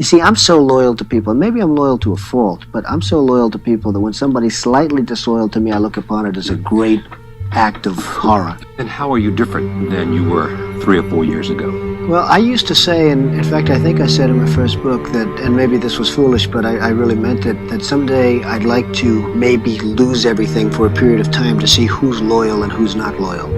see, I'm so loyal to people. Maybe I'm loyal to a fault, but I'm so loyal to people that when somebody's slightly disloyal to me, I look upon it as a great act of horror. And how are you different than you were 3 or 4 years ago? Well, I used to say, and in fact, I think I said in my first book that, and maybe this was foolish, but I really meant it, that someday I'd like to maybe lose everything for a period of time to see who's loyal and who's not loyal.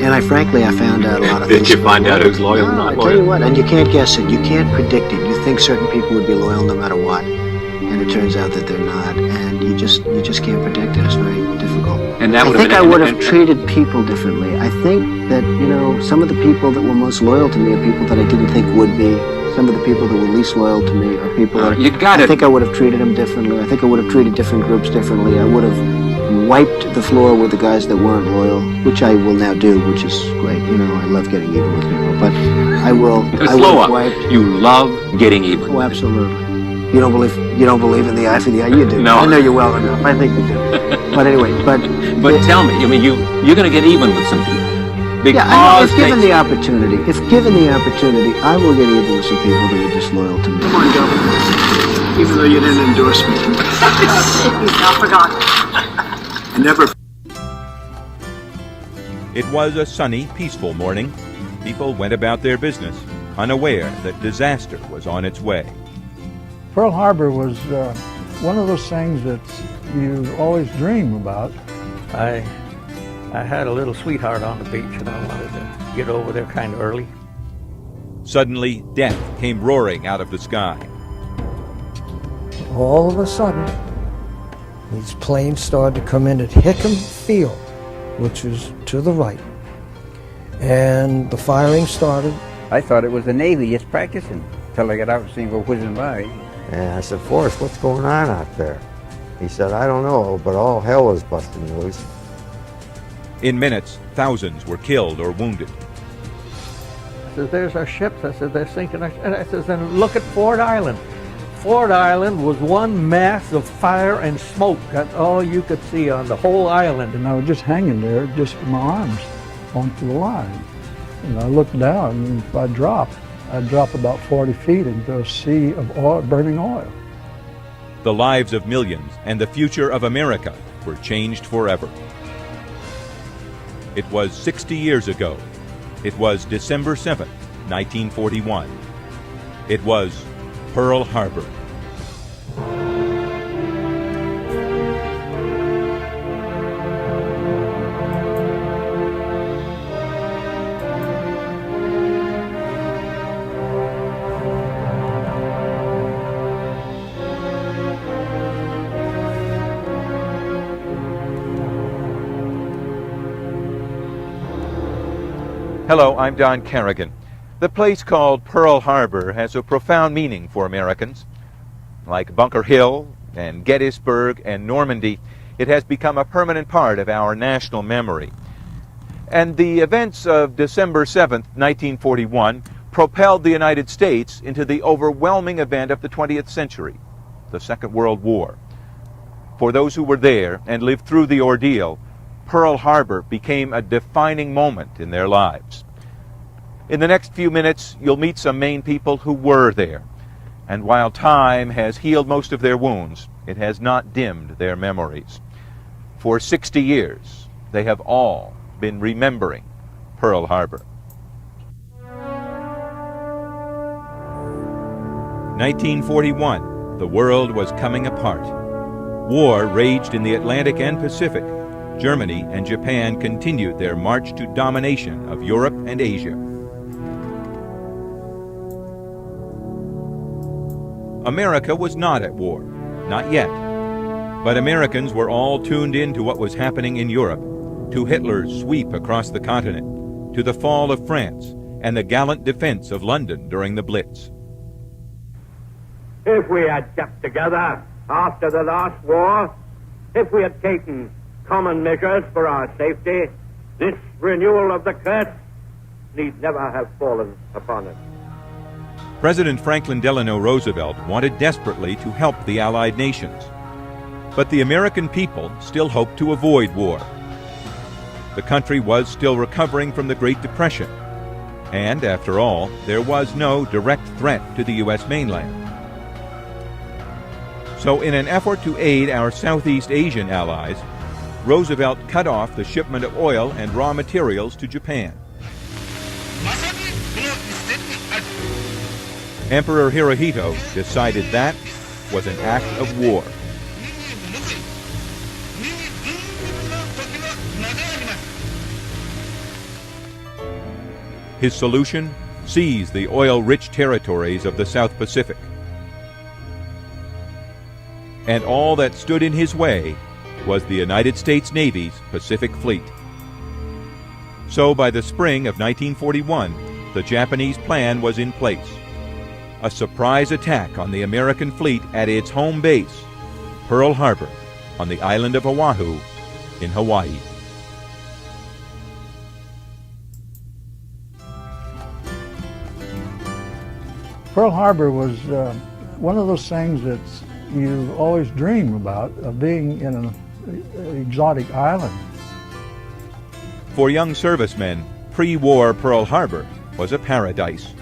And I found out a lot of things. Did you find out who's loyal and not loyal? I tell you what, and you can't guess it. You can't predict it. You think certain people would be loyal no matter what, and it turns out that they're not. And you just can't predict it. It's very difficult. And that I think I would have treated people differently. I think that, some of the people that were most loyal to me are people that I didn't think would be. Some of the people that were least loyal to me are people that I think I would have treated them differently. I think I would have treated different groups differently. I would have wiped the floor with the guys that weren't loyal, which I will now do, which is great. I love getting even with people, but I will wipe. You love getting even. Oh, absolutely. You don't believe in the eye for the eye? You do. No. I know you well enough. I think you do. But anyway, but tell me, you're going to get even with some people. Yeah, I know, if given the opportunity, I will get even with some people that are disloyal to me. Come on, Governor. Even though you didn't endorse me. He's not forgotten. I never. It was a sunny, peaceful morning. People went about their business, unaware that disaster was on its way. Pearl Harbor was one of those things that you always dream about. I had a little sweetheart on the beach and I wanted to get over there kind of early. Suddenly, death came roaring out of the sky. All of a sudden, these planes started to come in at Hickam Field, which is to the right. And the firing started. I thought it was the Navy just practicing until I got out and seen go whizzing by. And I said, Forrest, what's going on out there? He said, I don't know, but all hell was busting loose. In minutes, thousands were killed or wounded. I said, there's our ships. I said, they're sinking. And I said, then look at Ford Island. Ford Island was one mass of fire and smoke. That's all you could see on the whole island. And I was just hanging there, just with my arms onto the line. And I looked down, and if I'd drop about 40 feet into a sea of oil, burning oil. The lives of millions and the future of America were changed forever. It was 60 years ago. It was December 7th, 1941. It was Pearl Harbor. Hello, I'm Don Kerrigan. The place called Pearl Harbor has a profound meaning for Americans. Like Bunker Hill and Gettysburg and Normandy, it has become a permanent part of our national memory. And the events of December 7th, 1941, propelled the United States into the overwhelming event of the 20th century, the Second World War. For those who were there and lived through the ordeal, Pearl Harbor became a defining moment in their lives. In the next few minutes, you'll meet some Maine people who were there. And while time has healed most of their wounds, it has not dimmed their memories. For 60 years, they have all been remembering Pearl Harbor. 1941, the world was coming apart. War raged in the Atlantic and Pacific. Germany and Japan continued their march to domination of Europe and Asia. America was not at war, not yet. But Americans were all tuned in to what was happening in Europe, to Hitler's sweep across the continent, to the fall of France, and the gallant defense of London during the Blitz. If we had kept together after the last war, if we had taken common measures for our safety, this renewal of the curse need never have fallen upon us. President Franklin Delano Roosevelt wanted desperately to help the Allied nations. But the American people still hoped to avoid war. The country was still recovering from the Great Depression. And after all, there was no direct threat to the U.S. mainland. So in an effort to aid our Southeast Asian allies, Roosevelt cut off the shipment of oil and raw materials to Japan. Emperor Hirohito decided that was an act of war. His solution? Seize the oil-rich territories of the South Pacific. And all that stood in his way was the United States Navy's Pacific Fleet. So by the spring of 1941, the Japanese plan was in place. A surprise attack on the American fleet at its home base, Pearl Harbor, on the island of Oahu in Hawaii. Pearl Harbor was one of those things that you always dream about, of being in an exotic island. For young servicemen, pre-war Pearl Harbor was a paradise.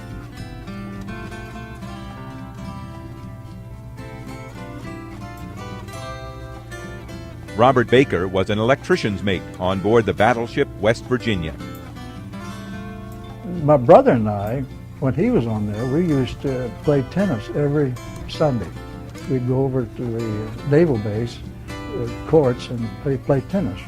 Robert Baker was an electrician's mate on board the battleship West Virginia. My brother and I, when he was on there, we used to play tennis every Sunday. We'd go over to the naval base courts and play tennis.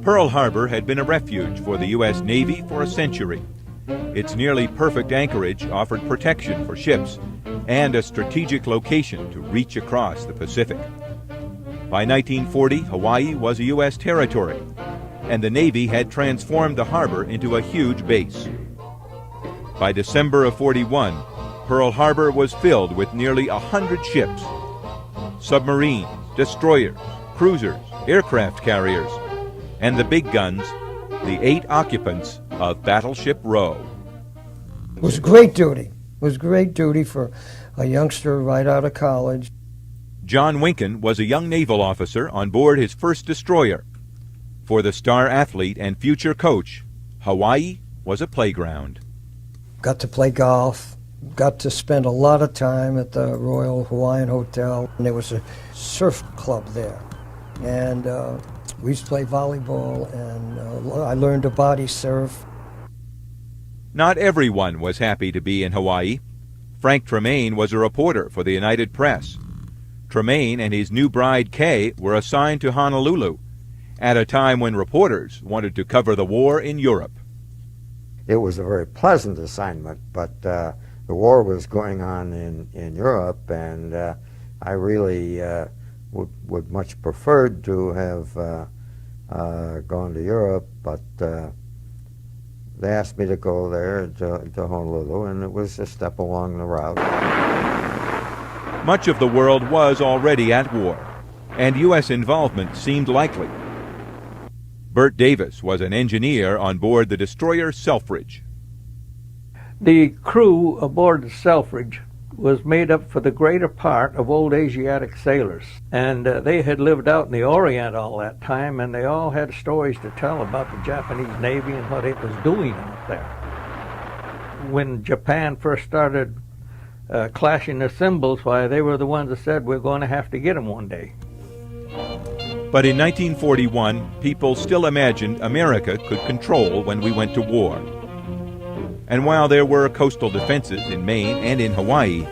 Pearl Harbor had been a refuge for the U.S. Navy for a century. Its nearly perfect anchorage offered protection for ships and a strategic location to reach across the Pacific. By 1940, Hawaii was a U.S. territory, and the Navy had transformed the harbor into a huge base. By December of '41, Pearl Harbor was filled with nearly 100 ships, submarines, destroyers, cruisers, aircraft carriers, and the big guns, the 8 occupants of Battleship Row. It was great duty. It was great duty for a youngster right out of college. John Winken was a young naval officer on board his first destroyer. For the star athlete and future coach, Hawaii was a playground. Got to play golf, got to spend a lot of time at the Royal Hawaiian Hotel, and there was a surf club there. And we used to play volleyball, and I learned to body surf. Not everyone was happy to be in Hawaii. Frank Tremaine was a reporter for the United Press. Tremaine and his new bride, Kay, were assigned to Honolulu at a time when reporters wanted to cover the war in Europe. It was a very pleasant assignment, but the war was going on in Europe, and I really would much preferred to have gone to Europe, but they asked me to go there to Honolulu, and it was a step along the route. Much of the world was already at war, and U.S. involvement seemed likely. Bert Davis was an engineer on board the destroyer Selfridge. The crew aboard the Selfridge was made up for the greater part of old Asiatic sailors, and they had lived out in the Orient all that time, and they all had stories to tell about the Japanese Navy and what it was doing out there. When Japan first started clashing their cymbals, why, they were the ones that said, we're going to have to get them one day. But in 1941, people still imagined America could control when we went to war. And while there were coastal defenses in Maine and in Hawaii,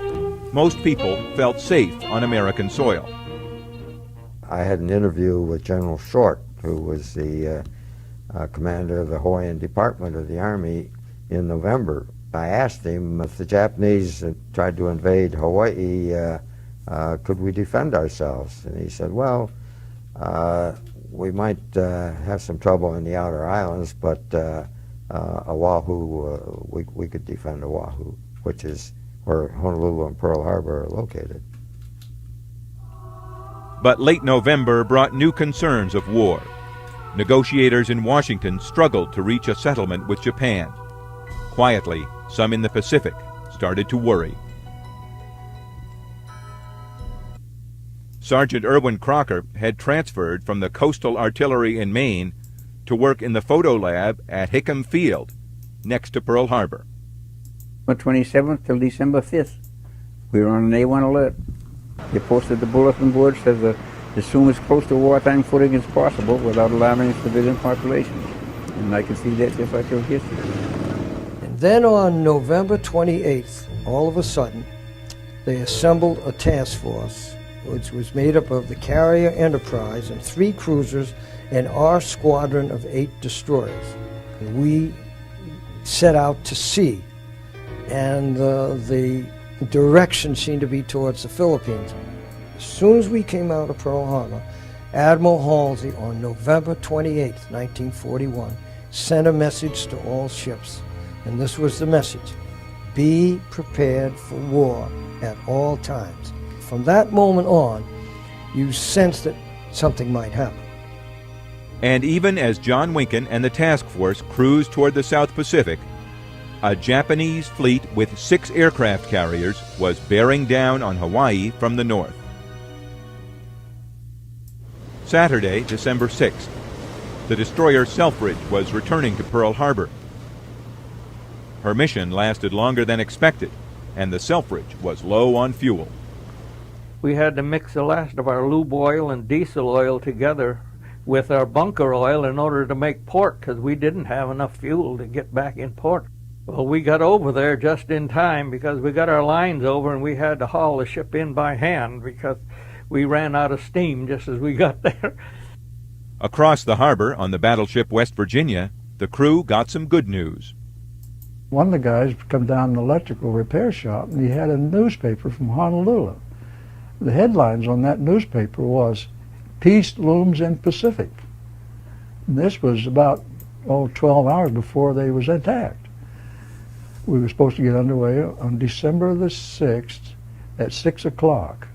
most people felt safe on American soil. I had an interview with General Short, who was the commander of the Hawaiian Department of the Army, in November. I asked him if the Japanese tried to invade Hawaii, could we defend ourselves? And he said, well, we might have some trouble in the outer islands, but Oahu, we could defend Oahu, which is where Honolulu and Pearl Harbor are located. But late November brought new concerns of war. Negotiators in Washington struggled to reach a settlement with Japan. Quietly, some in the Pacific started to worry. Sergeant Irwin Crocker had transferred from the Coastal Artillery in Maine to work in the photo lab at Hickam Field, next to Pearl Harbor. 27th till December 5th. We were on an A1 alert. They posted the bulletin board, says as soon as close to wartime footing as possible without alarming civilian populations. And I can see that just like your history. And then on November 28th, all of a sudden, they assembled a task force which was made up of the carrier Enterprise and 3 cruisers and our squadron of 8 destroyers. We set out to sea, and the direction seemed to be towards the Philippines. As soon as we came out of Pearl Harbor, Admiral Halsey on November 28th, 1941, sent a message to all ships, and this was the message: be prepared for war at all times. From that moment on, you sensed that something might happen. And even as John Winkin and the task force cruised toward the South Pacific, a Japanese fleet with 6 aircraft carriers was bearing down on Hawaii from the north. Saturday, December 6th, the destroyer Selfridge was returning to Pearl Harbor. Her mission lasted longer than expected, and the Selfridge was low on fuel. We had to mix the last of our lube oil and diesel oil together with our bunker oil in order to make port, because we didn't have enough fuel to get back in port. Well, we got over there just in time because we got our lines over and we had to haul the ship in by hand because we ran out of steam just as we got there. Across the harbor on the battleship West Virginia, the crew got some good news. One of the guys come down an electrical repair shop, and he had a newspaper from Honolulu. The headlines on that newspaper was, "Peace looms in Pacific." And this was about 12 hours before they was attacked. We were supposed to get underway on December the 6th at 6 o'clock.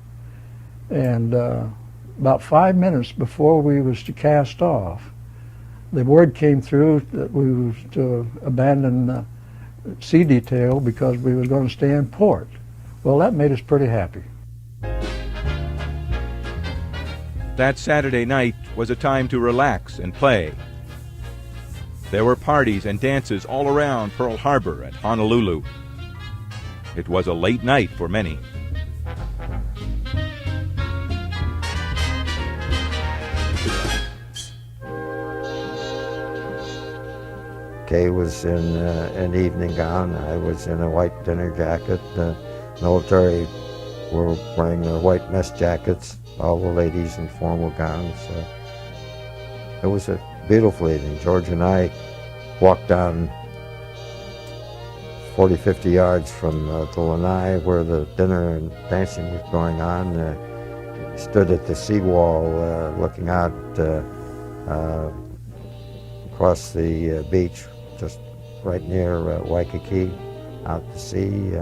And about 5 minutes before we was to cast off, the word came through that we was to abandon the sea detail because we was going to stay in port. Well, that made us pretty happy. That Saturday night was a time to relax and play. There were parties and dances all around Pearl Harbor and Honolulu. It was a late night for many. Kay was in an evening gown. I was in a white dinner jacket. The military were wearing their white mess jackets, all the ladies in formal gowns. It was a beautiful evening. George and I walked down 40, 50 yards from the lanai where the dinner and dancing was going on. Stood at the seawall looking out across the beach, just right near Waikiki, out to sea.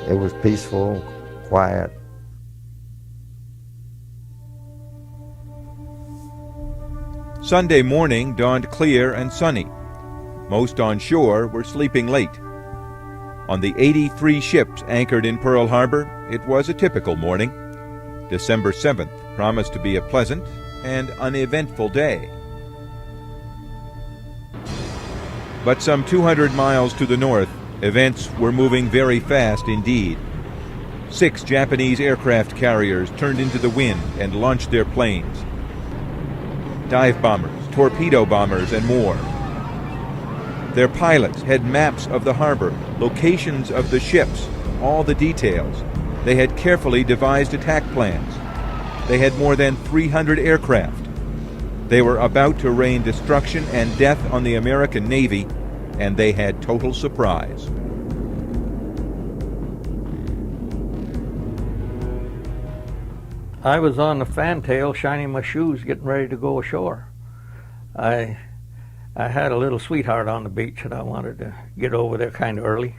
It was peaceful, quiet. Sunday morning dawned clear and sunny. Most on shore were sleeping late. On the 83 ships anchored in Pearl Harbor, it was a typical morning. December 7th promised to be a pleasant and uneventful day. But some 200 miles to the north, events were moving very fast indeed. 6 Japanese aircraft carriers turned into the wind and launched their planes. Dive bombers, torpedo bombers, and more. Their pilots had maps of the harbor, locations of the ships, all the details. They had carefully devised attack plans. They had more than 300 aircraft. They were about to rain destruction and death on the American Navy, and they had total surprise. I was on the fantail shining my shoes getting ready to go ashore. I had a little sweetheart on the beach and I wanted to get over there kind of early.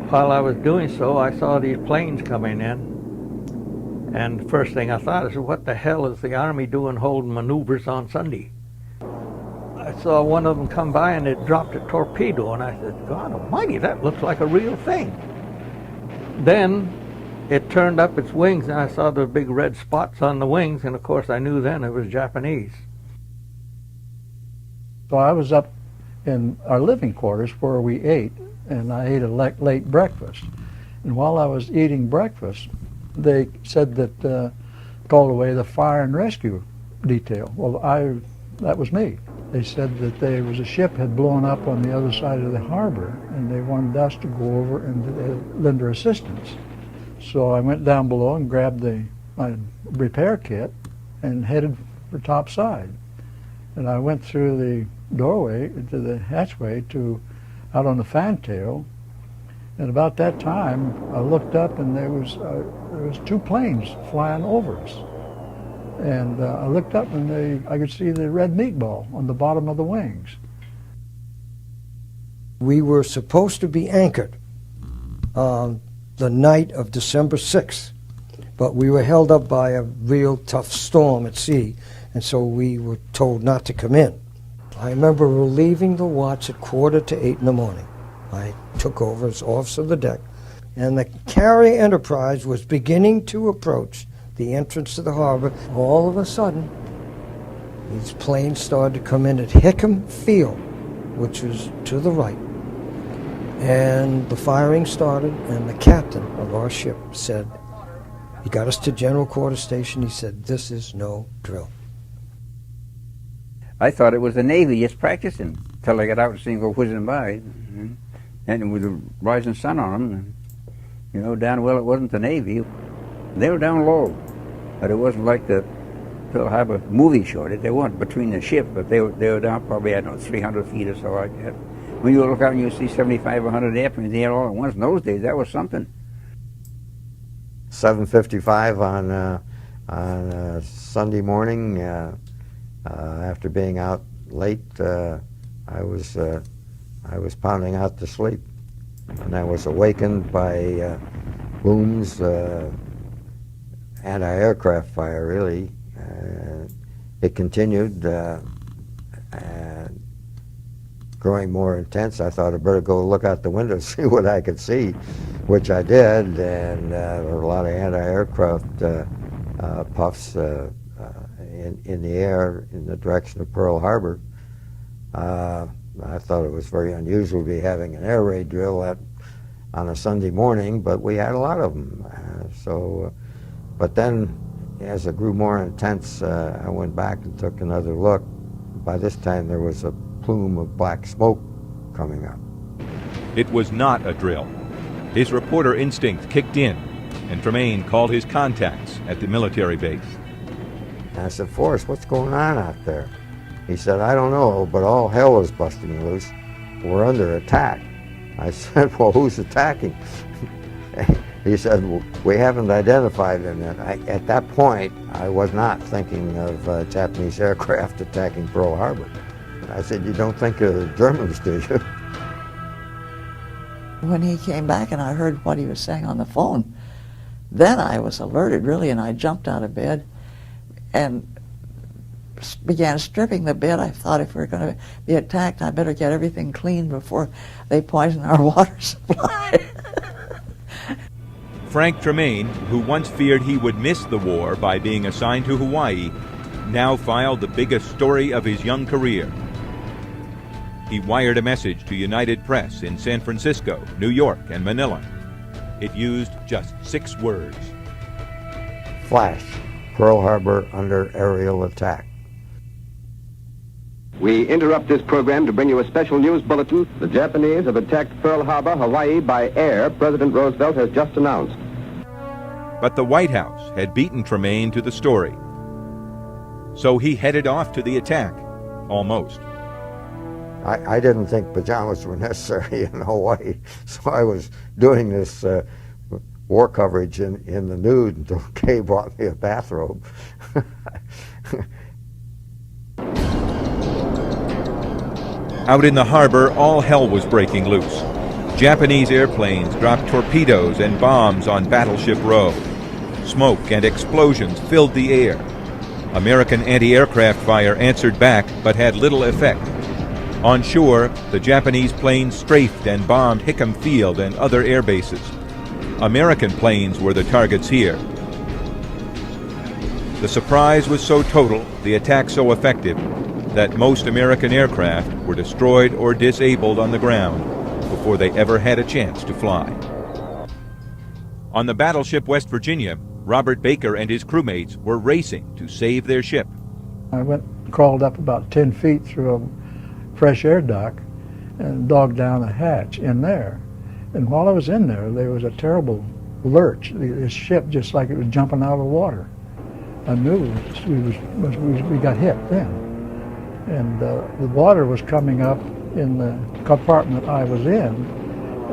While I was doing so, I saw these planes coming in. And the first thing I thought is, what the hell is the Army doing holding maneuvers on Sunday? I saw one of them come by and it dropped a torpedo, and I said, God almighty, that looks like a real thing. Then it turned up its wings and I saw the big red spots on the wings, and of course I knew then it was Japanese. So I was up in our living quarters where we ate, and I ate a late breakfast. And while I was eating breakfast, they said that called away the fire and rescue detail. Well, that was me. They said that there was a ship had blown up on the other side of the harbor, and they wanted us to go over and lend her assistance. So I went down below and grabbed my repair kit and headed for topside. And I went through the doorway to the hatchway out on the fantail. And about that time, I looked up and there was two planes flying over us. And I looked up and I could see the red meatball on the bottom of the wings. We were supposed to be anchored on the night of December 6th, but we were held up by a real tough storm at sea, and so we were told not to come in. I remember relieving the watch at 7:45 in the morning. I took over as officer of the deck, and the carrier Enterprise was beginning to approach the entrance to the harbor. All of a sudden, these planes started to come in at Hickam Field, which was to the right. And the firing started, and the captain of our ship said, he got us to General Quarters Station, he said, "This is no drill." I thought it was the Navy just practicing until I got out and seen go whizzing by. And with the rising sun on them, you know, down well, it wasn't the Navy. They were down low, but it wasn't like the Pearl Harbor movie showed it. They weren't between the ship, but they were down probably, I don't know, 300 feet or so like that. When you look out and you see 75 or 100 airplanes in the air all at once, in those days, that was something. 7:55 on Sunday morning, after being out late, I was pounding out to sleep, and I was awakened by booms, anti-aircraft fire, really. It continued, and growing more intense. I thought I'd better go look out the window, see what I could see, which I did, and there were a lot of anti-aircraft puffs in the air in the direction of Pearl Harbor. I thought it was very unusual to be having an air raid drill on a Sunday morning, but we had a lot of them. But then, as it grew more intense, I went back and took another look. By this time, there was a plume of black smoke coming up. It was not a drill. His reporter instinct kicked in, and Tremaine called his contacts at the military base. And I said, "Forrest, what's going on out there?" He said, "I don't know, but all hell is busting loose. We're under attack." I said, "Well, who's attacking?" He said, "Well, we haven't identified them yet." At that point, I was not thinking of Japanese aircraft attacking Pearl Harbor. I said, "You don't think of the Germans, do you?" When he came back and I heard what he was saying on the phone, then I was alerted, really, and I jumped out of bed and began stripping the bed. I thought if we're going to be attacked, I better get everything clean before they poison our water supply. Frank Tremaine, who once feared he would miss the war by being assigned to Hawaii, now filed the biggest story of his young career. He wired a message to United Press in San Francisco, New York, and Manila. It used just 6 words. Flash, Pearl Harbor under aerial attack. We interrupt this program to bring you a special news bulletin. The Japanese have attacked Pearl Harbor, Hawaii by air, President Roosevelt has just announced. But the White House had beaten Tremaine to the story. So he headed off to the attack, almost. I didn't think pajamas were necessary in Hawaii, so I was doing this war coverage in the nude until Kay brought me a bathrobe. Out in the harbor, all hell was breaking loose. Japanese airplanes dropped torpedoes and bombs on Battleship Row. Smoke and explosions filled the air. American anti-aircraft fire answered back, but had little effect. On shore, the Japanese planes strafed and bombed Hickam Field and other air bases. American planes were the targets here. The surprise was so total, the attack so effective, that most American aircraft were destroyed or disabled on the ground. before they ever had a chance to fly. On the battleship West Virginia, Robert Baker and his crewmates were racing to save their ship. I crawled up about 10 feet through a fresh air duct and dogged down a hatch in there. And while I was in there, there was a terrible lurch. This ship, just like it was jumping out of the water. I knew we got hit then. And the water was coming up in the compartment I was in.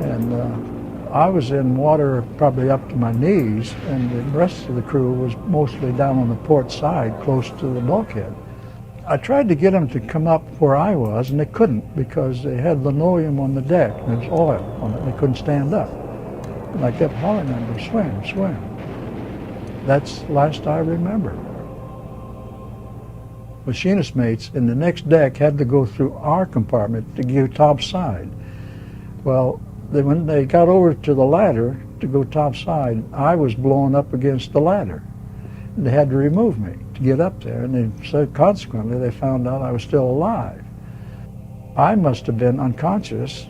And I was in water probably up to my knees, and the rest of the crew was mostly down on the port side, close to the bulkhead. I tried to get them to come up where I was, and they couldn't because they had linoleum on the deck and there was oil on it. They couldn't stand up. And I kept hollering at them, swim, swim. That's the last I remember. Machinist mates in the next deck had to go through our compartment to go topside. Well, when they got over to the ladder to go topside, I was blown up against the ladder. They had to remove me to get up there, and so consequently they found out I was still alive. I must have been unconscious,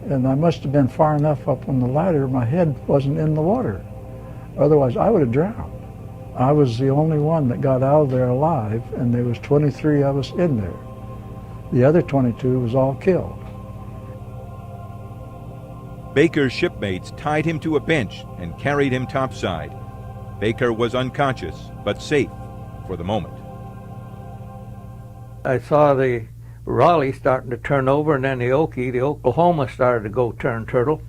and I must have been far enough up on the ladder my head wasn't in the water. Otherwise I would have drowned. I was the only one that got out of there alive, and there was 23 of us in there. The other 22 was all killed. Baker's shipmates tied him to a bench and carried him topside. Baker was unconscious, but safe for the moment. I saw the Raleigh starting to turn over, and then the Okie, the Oklahoma, started to go turn turtle.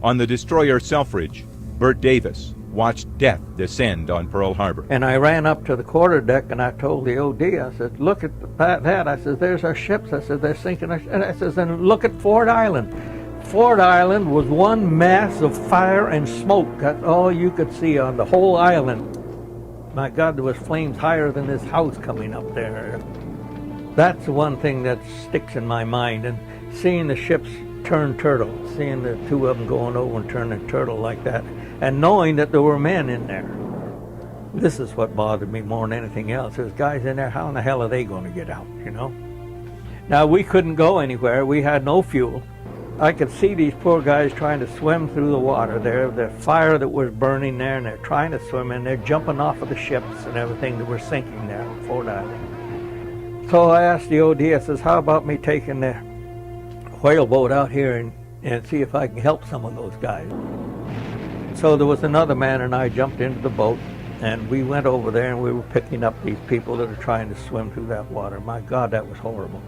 On the destroyer Selfridge, Bert Davis watched death descend on Pearl Harbor. And I ran up to the quarterdeck and I told the OD, I said, look at that. I said, there's our ships. I said, they're sinking our ships. And I said, and look at Ford Island. Ford Island was one mass of fire and smoke. That's all you could see on the whole island. My God, there was flames higher than this house coming up there. That's the one thing that sticks in my mind. And seeing the ships turn turtle, seeing the two of them going over and turning turtle like that, and knowing that there were men in there. This is what bothered me more than anything else. There's guys in there, how in the hell are they going to get out, you know? Now, we couldn't go anywhere. We had no fuel. I could see these poor guys trying to swim through the water there, the fire that was burning there, and they're trying to swim, and they're jumping off of the ships and everything that were sinking there on Ford Island. So I asked the OD, I says, how about me taking the whaleboat out here and see if I can help some of those guys? So there was another man and I jumped into the boat, and we went over there and we were picking up these people that are trying to swim through that water. My God, that was horrible.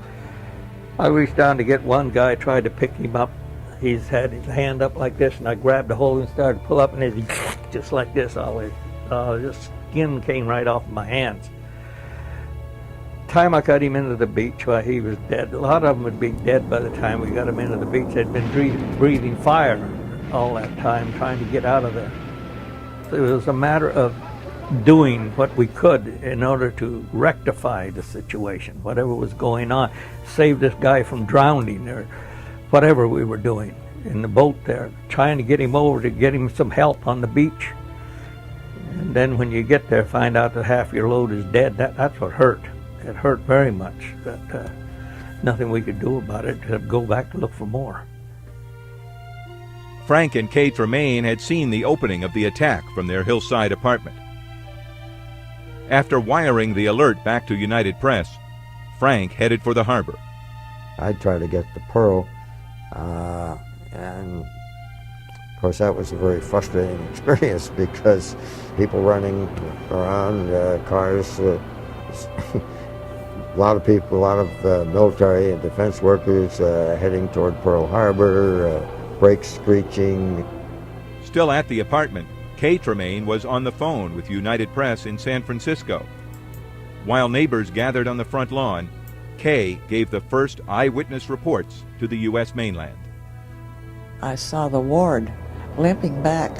I reached down to get one guy, tried to pick him up. He's had his hand up like this, and I grabbed the hold and started to pull up, and he just like this always. Just skin came right off my hands. Time I got him into the beach, well, he was dead. A lot of them would be dead by the time we got him into the beach. They'd been breathing fire all that time, trying to get out of there. So it was a matter of doing what we could in order to rectify the situation, whatever was going on, save this guy from drowning or whatever we were doing in the boat there, trying to get him over to get him some help on the beach. And then when you get there, find out that half your load is dead. That's what hurt. It hurt very much. That nothing we could do about it except go back to look for more. Frank and Kay Tremaine had seen the opening of the attack from their hillside apartment. After wiring the alert back to United Press, Frank headed for the harbor. I'd try to get the Pearl, and of course that was a very frustrating experience because people running around, cars, a lot of people, a lot of military and defense workers heading toward Pearl Harbor, brakes screeching. Still at the apartment, Kay Tremaine was on the phone with United Press in San Francisco. While neighbors gathered on the front lawn, Kay gave the first eyewitness reports to the U.S. mainland. I saw the ward limping back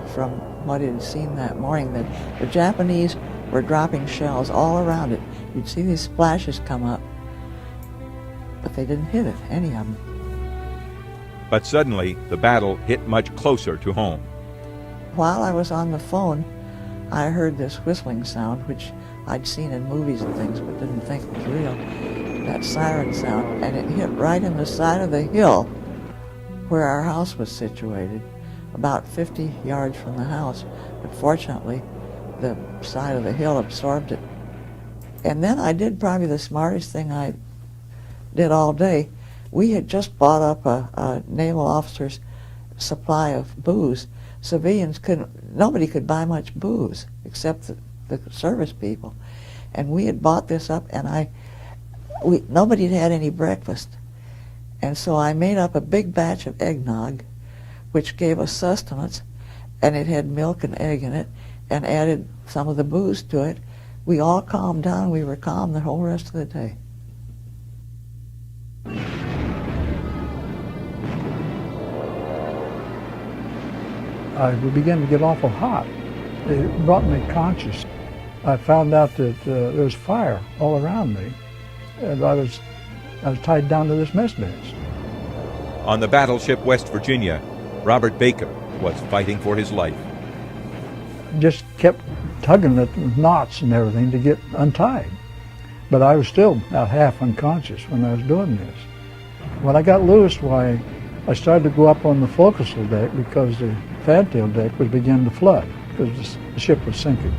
from what he'd seen that morning. The Japanese were dropping shells all around it. You'd see these splashes come up, but they didn't hit it, any of them. But suddenly, the battle hit much closer to home. While I was on the phone, I heard this whistling sound, which I'd seen in movies and things, but didn't think was real. that siren sound, and it hit right in the side of the hill where our house was situated, about 50 yards from the house. But fortunately, the side of the hill absorbed it. And then I did probably the smartest thing I did all day. We had just bought up a naval officer's supply of booze. Civilians nobody could buy much booze except the service people. And we had bought this up, and nobody had had any breakfast. And so I made up a big batch of eggnog, which gave us sustenance, and it had milk and egg in it, and added some of the booze to it. We all calmed down. We were calm the whole rest of the day. I began to get awful hot. It brought me conscious. I found out that there was fire all around me, and I was tied down to this mess bench. On the battleship West Virginia, Robert Baker was fighting for his life. Just kept tugging at the knots and everything to get untied. But I was still about half unconscious when I was doing this. When I got loose, why, I started to go up on the forecastle deck because the fantail deck was beginning to flood because the ship was sinking.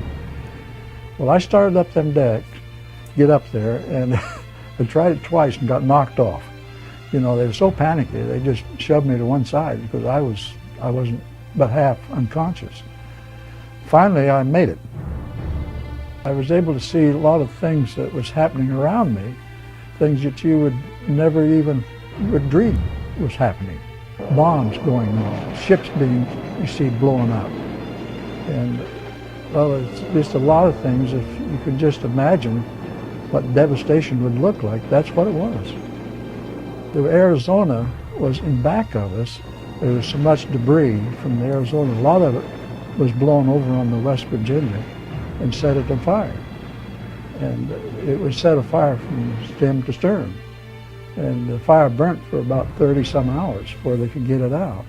Well, I started up them decks, get up there, and I tried it twice and got knocked off. You know, they were so panicky, they just shoved me to one side because I wasn't but half unconscious. Finally, I made it. I was able to see a lot of things that was happening around me, things that you would never even would dream was happening. Bombs going off, ships being, you see, blowing up. And, well, it's just a lot of things. If you could just imagine what devastation would look like, that's what it was. The Arizona was in back of us. There was so much debris from the Arizona. A lot of it was blown over on the West Virginia and set it on fire. And it was set afire from stem to stern. And the fire burnt for about 30-some hours before they could get it out.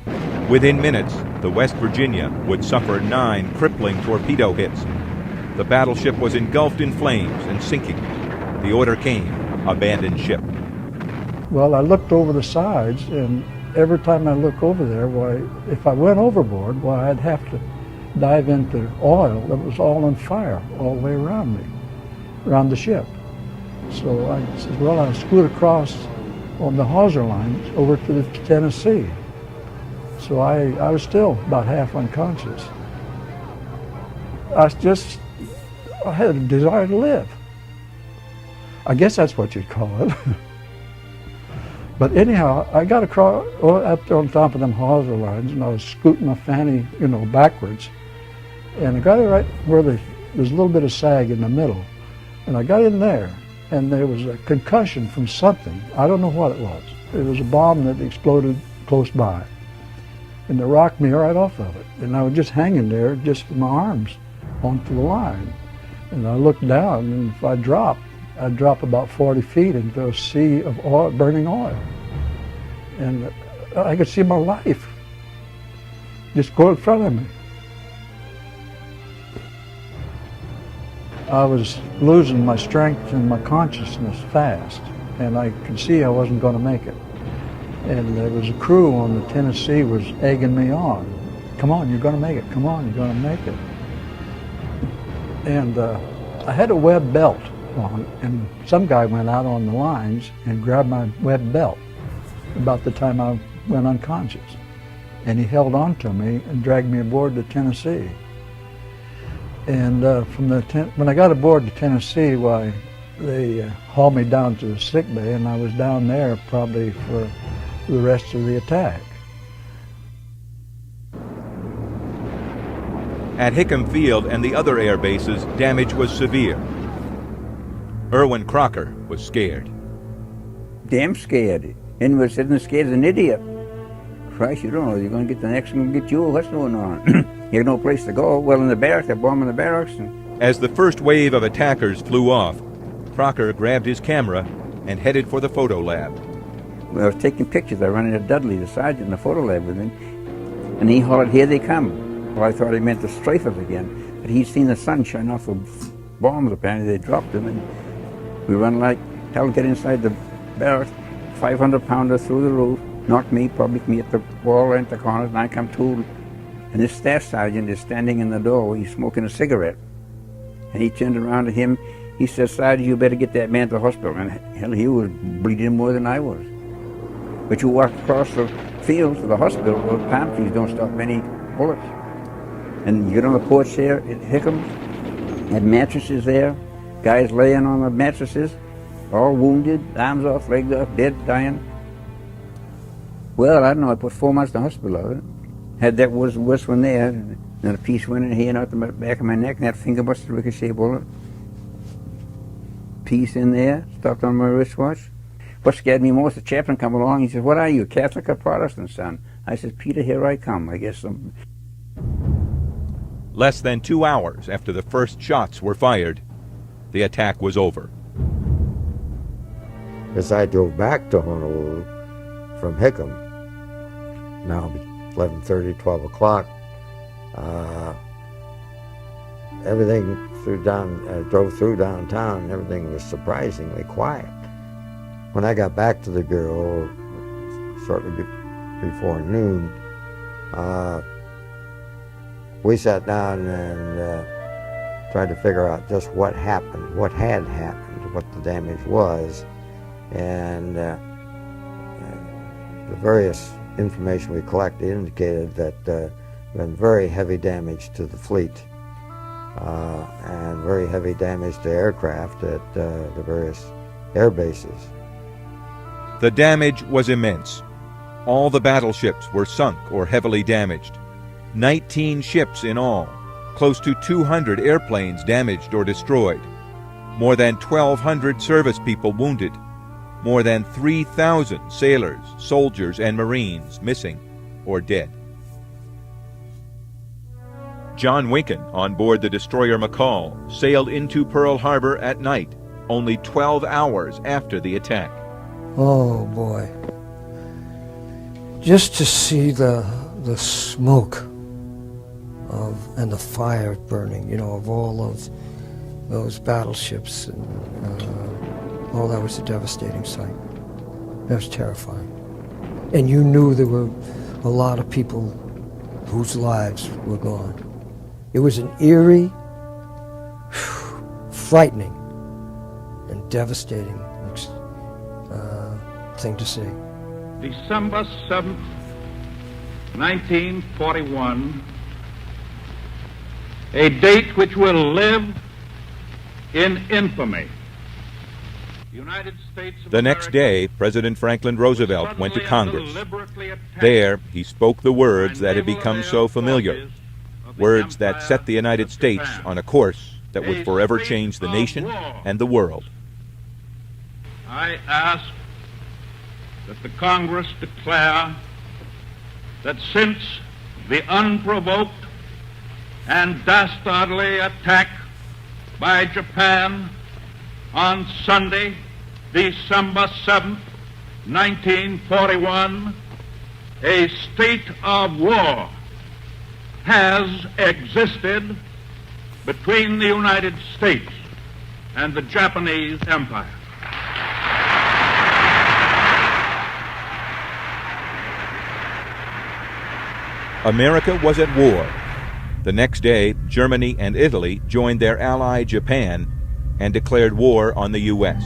Within minutes, the West Virginia would suffer 9 crippling torpedo hits. The battleship was engulfed in flames and sinking. The order came, abandon ship. Well, I looked over the sides, and every time I look over there, why, if I went overboard, why, I'd have to dive into oil that was all on fire all the way around me, around the ship. So I said, well, I'll scoot across on the hawser lines over to the Tennessee. So I was still about half unconscious. I had a desire to live. I guess that's what you'd call it. But anyhow, I got across, up there on top of them hawser lines, and I was scooting my fanny, backwards. And I got it right where there's a little bit of sag in the middle. And I got in there, and there was a concussion from something. I don't know what it was. It was a bomb that exploded close by. And it rocked me right off of it. And I was just hanging there, just with my arms onto the line. And I looked down, and if I dropped, I'd drop about 40 feet into a sea of oil, burning oil. And I could see my life just go in front of me. I was losing my strength and my consciousness fast, and I could see I wasn't going to make it. And there was a crew on the Tennessee was egging me on. Come on, you're going to make it. Come on, you're going to make it. And I had a web belt on, and some guy went out on the lines and grabbed my web belt about the time I went unconscious. And he held on to me and dragged me aboard the Tennessee. And when I got aboard the Tennessee, why, they hauled me down to the sick bay, and I was down there probably for the rest of the attack. At Hickam Field and the other air bases, damage was severe. Irwin Crocker was scared. Damn scared. And we're sitting scared as an idiot. Christ, you don't know, you're going to get the next one, get you, what's going on? You have no place to go. Well, in the barracks, they're bombing the barracks. As the first wave of attackers flew off, Crocker grabbed his camera and headed for the photo lab. Well, I was taking pictures. I ran into Dudley, the sergeant, in the photo lab with him, and he hollered, "Here they come." Well, I thought he meant to strafe us again, but he'd seen the sun shine off the bombs, apparently. They dropped them, and we run like Hell, get inside the barracks, 500-pounder through the roof, knocked me, probably me at the wall right at the corner, and I come to, and this staff sergeant is standing in the doorway, he's smoking a cigarette. And he turned around to him, he said, "Sergeant, you better get that man to the hospital." And hell, he was bleeding more than I was. But you walk across the field to the hospital where palm trees don't stop many bullets. And you get on the porch there at Hickam, had mattresses there, guys laying on the mattresses, all wounded, arms off, legs off, dead, dying. Well, I don't know, I put 4 months in the hospital of it. Had that worst one there, and a piece went in here and out the back of my neck, and that finger busted a ricochet bullet. Piece in there, stopped on my wristwatch. What scared me most, the chaplain come along, he said, "What are you, Catholic or Protestant, son?" I said, "Peter, here I come, I guess." Less than 2 hours after the first shots were fired, the attack was over. As I drove back to Honolulu from Hickam, now 11:30, 12 o'clock, everything drove through downtown, and everything was surprisingly quiet. When I got back to the Bureau, shortly before noon, we sat down and tried to figure out just what happened, what had happened, what the damage was, and the various information we collected indicated that there had been very heavy damage to the fleet and very heavy damage to aircraft at the various air bases. The damage was immense. All the battleships were sunk or heavily damaged. 19 ships in all, close to 200 airplanes damaged or destroyed, more than 1,200 service people wounded, more than 3,000 sailors, soldiers, and Marines missing or dead. John Winkin, on board the destroyer McCall, sailed into Pearl Harbor at night, only 12 hours after the attack. Oh boy. Just to see the smoke and the fire burning, of all of those battleships, and that was a devastating sight. That was terrifying. And you knew there were a lot of people whose lives were gone. It was an eerie, frightening, and devastating thing to see. December 7th, 1941, a date which will live in infamy. The next day, President Franklin Roosevelt went to Congress. There, he spoke the words that had become so familiar, words that set the United States on a course that would forever change the nation and the world. I ask that the Congress declare that since the unprovoked and dastardly attack by Japan on Sunday, December 7th, 1941, a state of war has existed between the United States and the Japanese Empire. America was at war. The next day, Germany and Italy joined their ally Japan and declared war on the U.S.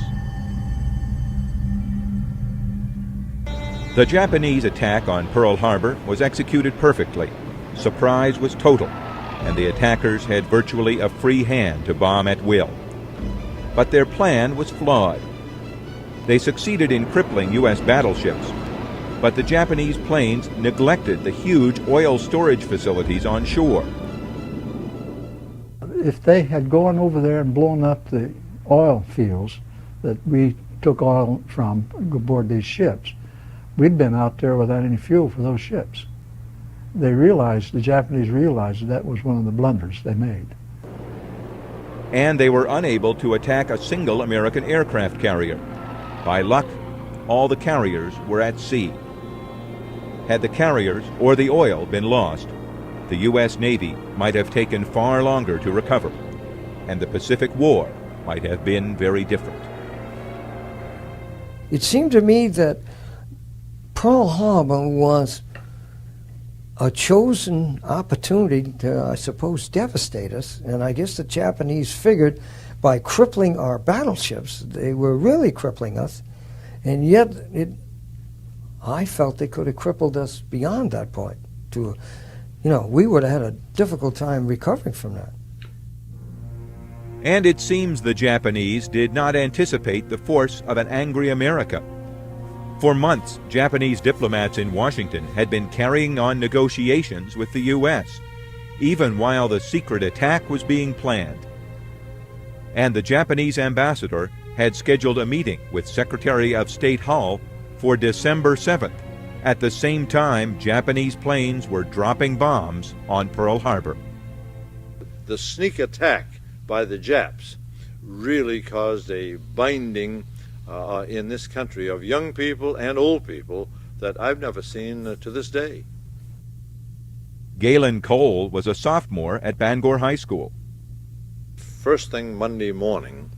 The Japanese attack on Pearl Harbor was executed perfectly. Surprise was total, and the attackers had virtually a free hand to bomb at will. But their plan was flawed. They succeeded in crippling U.S. battleships, but the Japanese planes neglected the huge oil storage facilities on shore. If they had gone over there and blown up the oil fields that we took oil from aboard these ships, we'd been out there without any fuel for those ships. The Japanese realized that was one of the blunders they made. And they were unable to attack a single American aircraft carrier. By luck, all the carriers were at sea. Had the carriers or the oil been lost, the U.S. Navy might have taken far longer to recover, and the Pacific War might have been very different. it seemed to me that Pearl Harbor was a chosen opportunity to, I suppose, devastate us. And I guess the Japanese figured by crippling our battleships, they were really crippling us. And yet, I felt they could have crippled us beyond that point. We would have had a difficult time recovering from that. And it seems the Japanese did not anticipate the force of an angry America. For months, Japanese diplomats in Washington had been carrying on negotiations with the U.S., even while the secret attack was being planned. And the Japanese ambassador had scheduled a meeting with Secretary of State Hull for December 7th. At the same time, Japanese planes were dropping bombs on Pearl Harbor. The sneak attack by the Japs really caused a binding in this country of young people and old people that I've never seen to this day. Galen Cole was a sophomore at Bangor High School. First thing Monday morning,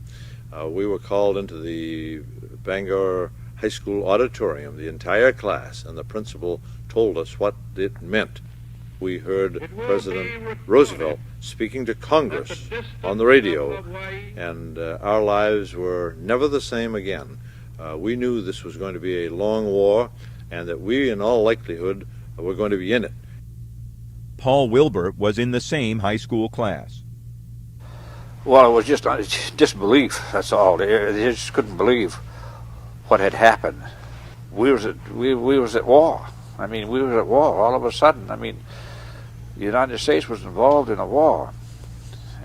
we were called into the Bangor High School auditorium, the entire class, and the principal told us what it meant. We heard President Roosevelt speaking to Congress on the radio, and our lives were never the same again. We knew this was going to be a long war, and that we, in all likelihood, were going to be in it. Paul Wilbur was in the same high school class. Well, it was just disbelief, that's all. They just couldn't believe what had happened. We was at war. I mean, we were at war all of a sudden. I mean, the United States was involved in a war,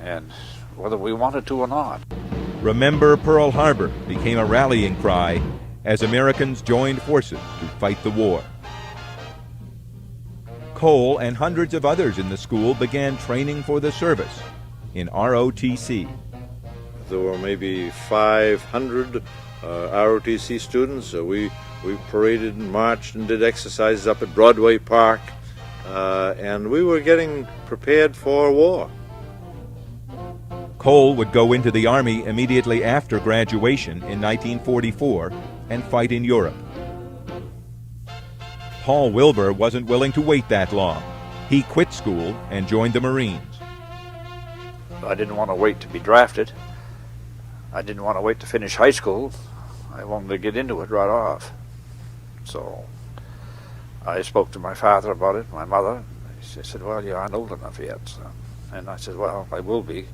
and whether we wanted to or not. Remember Pearl Harbor became a rallying cry as Americans joined forces to fight the war. Cole and hundreds of others in the school began training for the service in ROTC. There were maybe 500 ROTC students. We paraded and marched and did exercises up at Broadway Park, and we were getting prepared for war. Cole would go into the Army immediately after graduation in 1944 and fight in Europe. Paul Wilbur wasn't willing to wait that long. He quit school and joined the Marines. I didn't want to wait to be drafted. I didn't want to wait to finish high school. I wanted to get into it right off. So I spoke to my father about it, my mother. She said, well, you aren't old enough yet. So, and I said, well, I will be.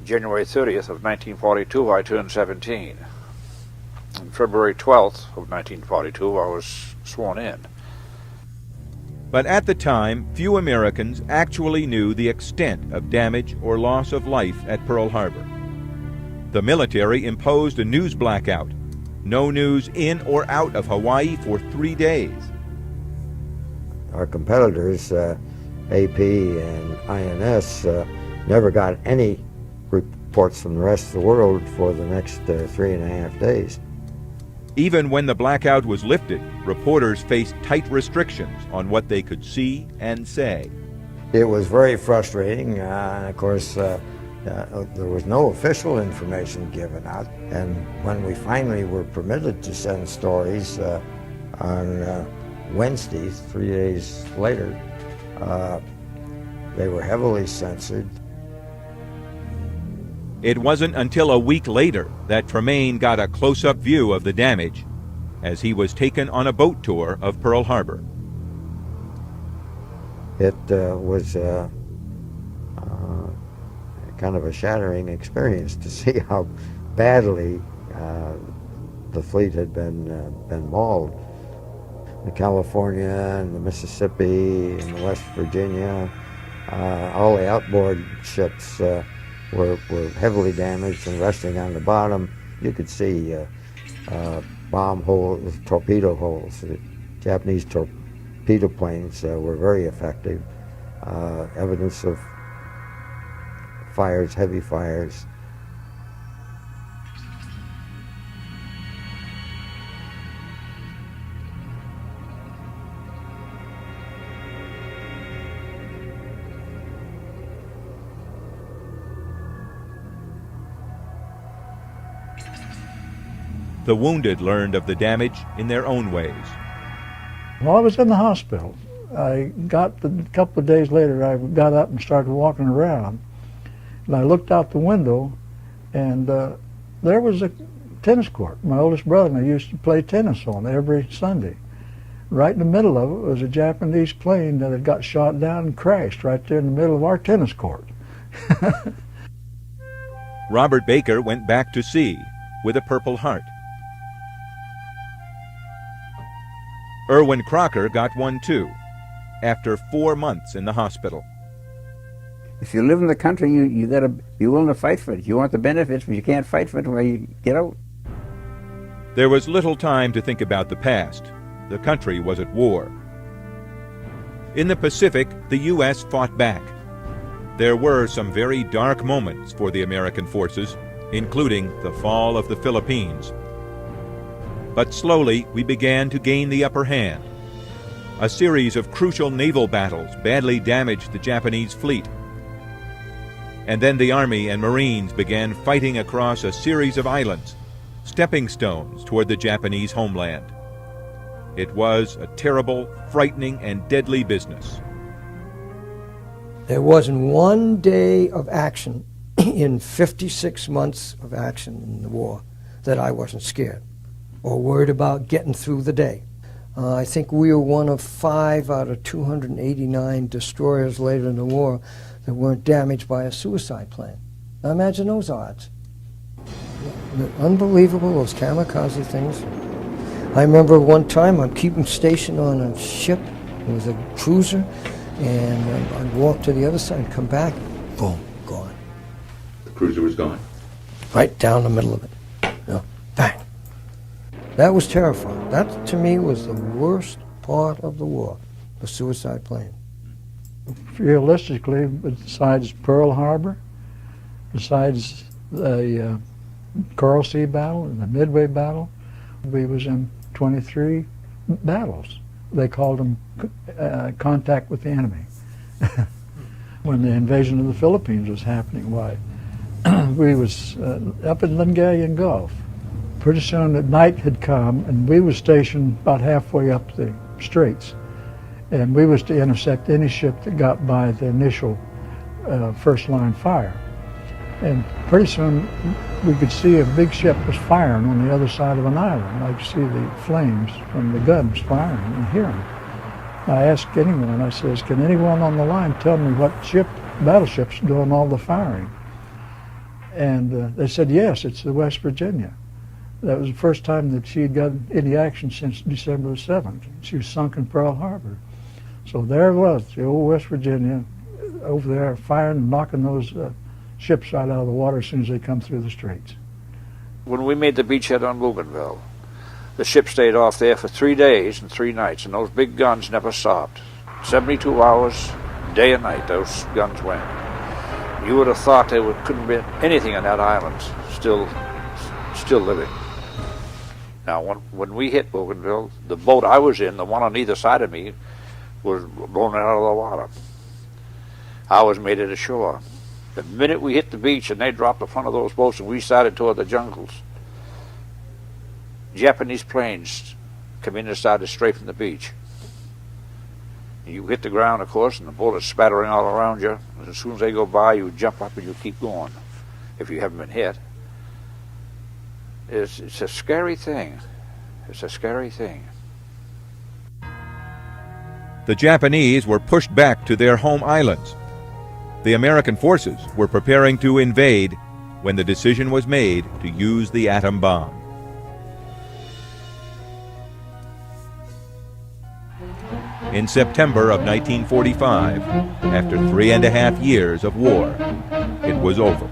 January 30th of 1942, I turned 17. On February 12th of 1942, I was sworn in. But at the time, few Americans actually knew the extent of damage or loss of life at Pearl Harbor. The military imposed a news blackout. No news in or out of Hawaii for 3 days. Our competitors, AP and INS, never got any reports from the rest of the world for the next 3.5 days. Even when the blackout was lifted, reporters faced tight restrictions on what they could see and say. It was very frustrating, and of course there was no official information given out. And when we finally were permitted to send stories on Wednesdays, 3 days later, they were heavily censored. It wasn't until a week later that Tremaine got a close-up view of the damage as he was taken on a boat tour of Pearl Harbor. It was kind of a shattering experience to see how badly the fleet had been mauled. The California and the Mississippi and the West Virginia, all the outboard ships were heavily damaged and resting on the bottom. You could see bomb holes, torpedo holes. The Japanese torpedo planes were very effective. Evidence of fires, heavy fires. The wounded learned of the damage in their own ways. While I was in the hospital, a couple of days later, I got up and started walking around. And I looked out the window, and there was a tennis court. My oldest brother and I used to play tennis on every Sunday. Right in the middle of it was a Japanese plane that had got shot down and crashed right there in the middle of our tennis court. Robert Baker went back to sea with a Purple Heart. Irwin Crocker got one too, after 4 months in the hospital. If you live in the country, you got to be willing to fight for it. You want the benefits, but you can't fight for it when you get out. There was little time to think about the past. The country was at war. In the Pacific, the U.S. fought back. There were some very dark moments for the American forces, including the fall of the Philippines. But slowly, we began to gain the upper hand. A series of crucial naval battles badly damaged the Japanese fleet. And then the Army and Marines began fighting across a series of islands, stepping stones toward the Japanese homeland. It was a terrible, frightening, and deadly business. There wasn't one day of action in 56 months of action in the war that I wasn't scared or worried about getting through the day. I think we were one of 5 out of 289 destroyers later in the war that weren't damaged by a suicide plane. Now imagine those odds. Unbelievable, those kamikaze things. I remember one time I'm keeping station on a ship. It was a cruiser, and I'd walk to the other side and come back. Boom, gone. The cruiser was gone? Right down the middle of it. You know, bang. That was terrifying. That, to me, was the worst part of the war, the suicide plane. Realistically, besides Pearl Harbor, besides the Coral Sea battle and the Midway battle, we was in 23 battles. They called them contact with the enemy. When the invasion of the Philippines was happening, why, we was up in Lingayen Gulf. Pretty soon at night had come, and we was stationed about halfway up the straits. And we was to intercept any ship that got by the initial first line fire. And pretty soon we could see a big ship was firing on the other side of an island. I could see the flames from the guns firing and hear them. I asked anyone, I says, can anyone on the line tell me what battleship's doing all the firing? And they said, yes, it's the West Virginia. That was the first time that she had got any action since December the 7th. She was sunk in Pearl Harbor. So there it was, the old West Virginia, over there firing and knocking those ships right out of the water as soon as they come through the straits. When we made the beachhead on Bougainville, the ship stayed off there for 3 days and 3 nights, and those big guns never stopped. 72 hours, day and night, those guns went. You would have thought there couldn't be anything on that island still living. Now, when we hit Bougainville, the boat I was in, the one on either side of me, was blown out of the water. Ours made it ashore. The minute we hit the beach and they dropped the front of those boats and we started toward the jungles, Japanese planes come in and started strafing the beach. You hit the ground, of course, and the bullets spattering all around you. As soon as they go by, you jump up and you keep going, if you haven't been hit. It's a scary thing. It's a scary thing. The Japanese were pushed back to their home islands. The American forces were preparing to invade when the decision was made to use the atom bomb. In September of 1945, after 3.5 years of war, it was over.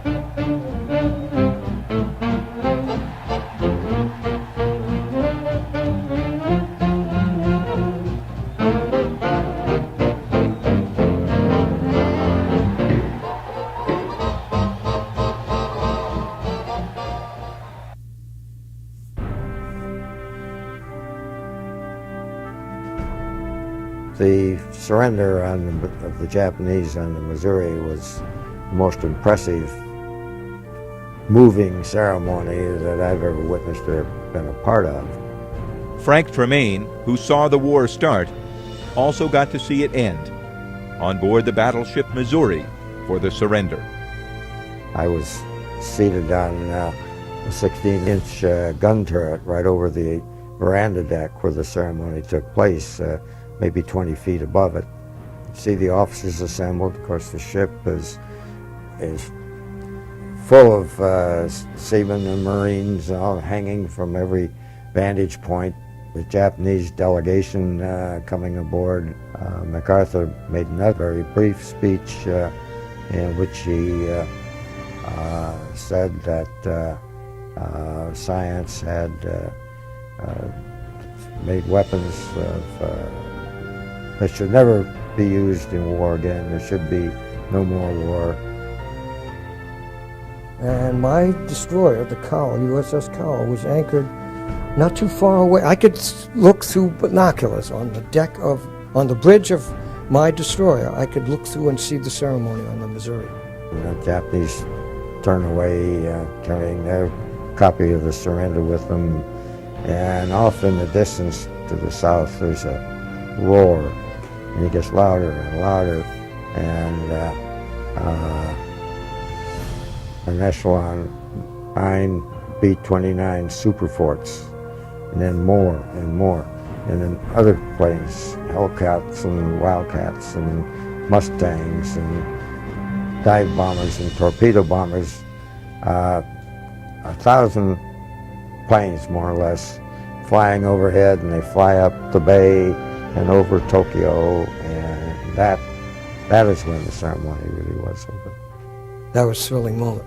The surrender of the Japanese on the Missouri was the most impressive moving ceremony that I've ever witnessed or been a part of. Frank Tremaine, who saw the war start, also got to see it end on board the battleship Missouri for the surrender. I was seated on a 16-inch gun turret right over the veranda deck where the ceremony took place, maybe 20 feet above it. See the officers assembled. Of course, the ship is full of seamen and Marines, all hanging from every vantage point. The Japanese delegation coming aboard. MacArthur made another very brief speech in which he said that science had made weapons that should never be used in war again. There should be no more war. And my destroyer, the Cowell, USS Cowell, was anchored not too far away. I could look through binoculars on the bridge of my destroyer. I could look through and see the ceremony on the Missouri. And the Japanese turn away, carrying their copy of the surrender with them. And off in the distance to the south, there's a roar, and it gets louder and louder. And an Echelon 9 B-29 Superforts, and then more and more. And then other planes, Hellcats and Wildcats and Mustangs and dive bombers and torpedo bombers. 1,000 planes, more or less, flying overhead, and they fly up the bay and over Tokyo, and that is when the ceremony really was over. That was a thrilling moment.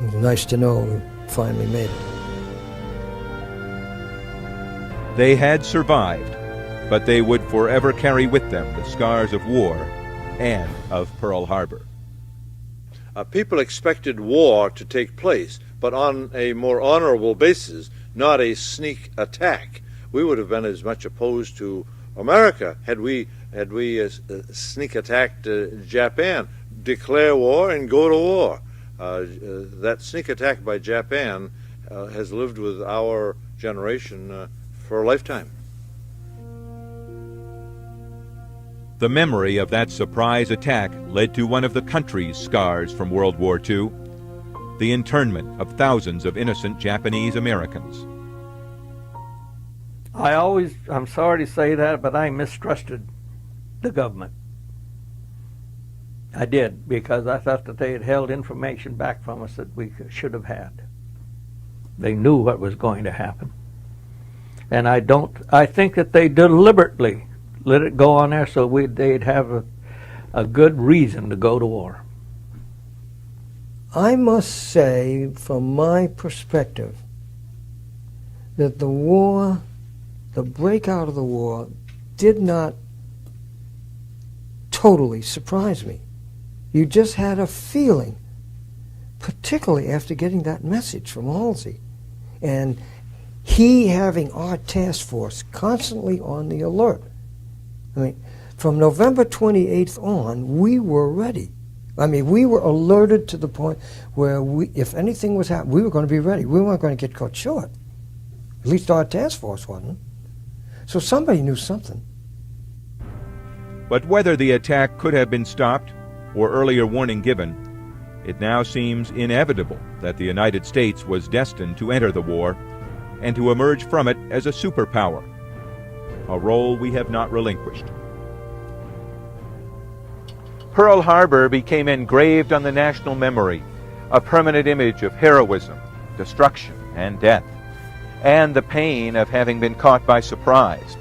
It was nice to know we finally made it. They had survived, but they would forever carry with them the scars of war and of Pearl Harbor. People expected war to take place, but on a more honorable basis, not a sneak attack. We would have been as much opposed to America had we sneak attacked Japan. Declare war and go to war. That sneak attack by Japan has lived with our generation for a lifetime. The memory of that surprise attack led to one of the country's scars from World War II, the internment of thousands of innocent Japanese Americans. I'm sorry to say that, but I mistrusted the government. I did, because I thought that they had held information back from us that we should have had. They knew what was going to happen. And I think that they deliberately let it go on there so they'd have a good reason to go to war. I must say, from my perspective, that the war, the breakout of the war, did not totally surprise me. You just had a feeling, particularly after getting that message from Halsey, and he having our task force constantly on the alert. I mean, from November 28th on, we were ready. I mean, we were alerted to the point where if anything was happening, we were going to be ready. We weren't going to get caught short. At least our task force wasn't. So somebody knew something. But whether the attack could have been stopped or earlier warning given, it now seems inevitable that the United States was destined to enter the war and to emerge from it as a superpower, a role we have not relinquished. Pearl Harbor became engraved on the national memory, a permanent image of heroism, destruction, and death, and the pain of having been caught by surprise.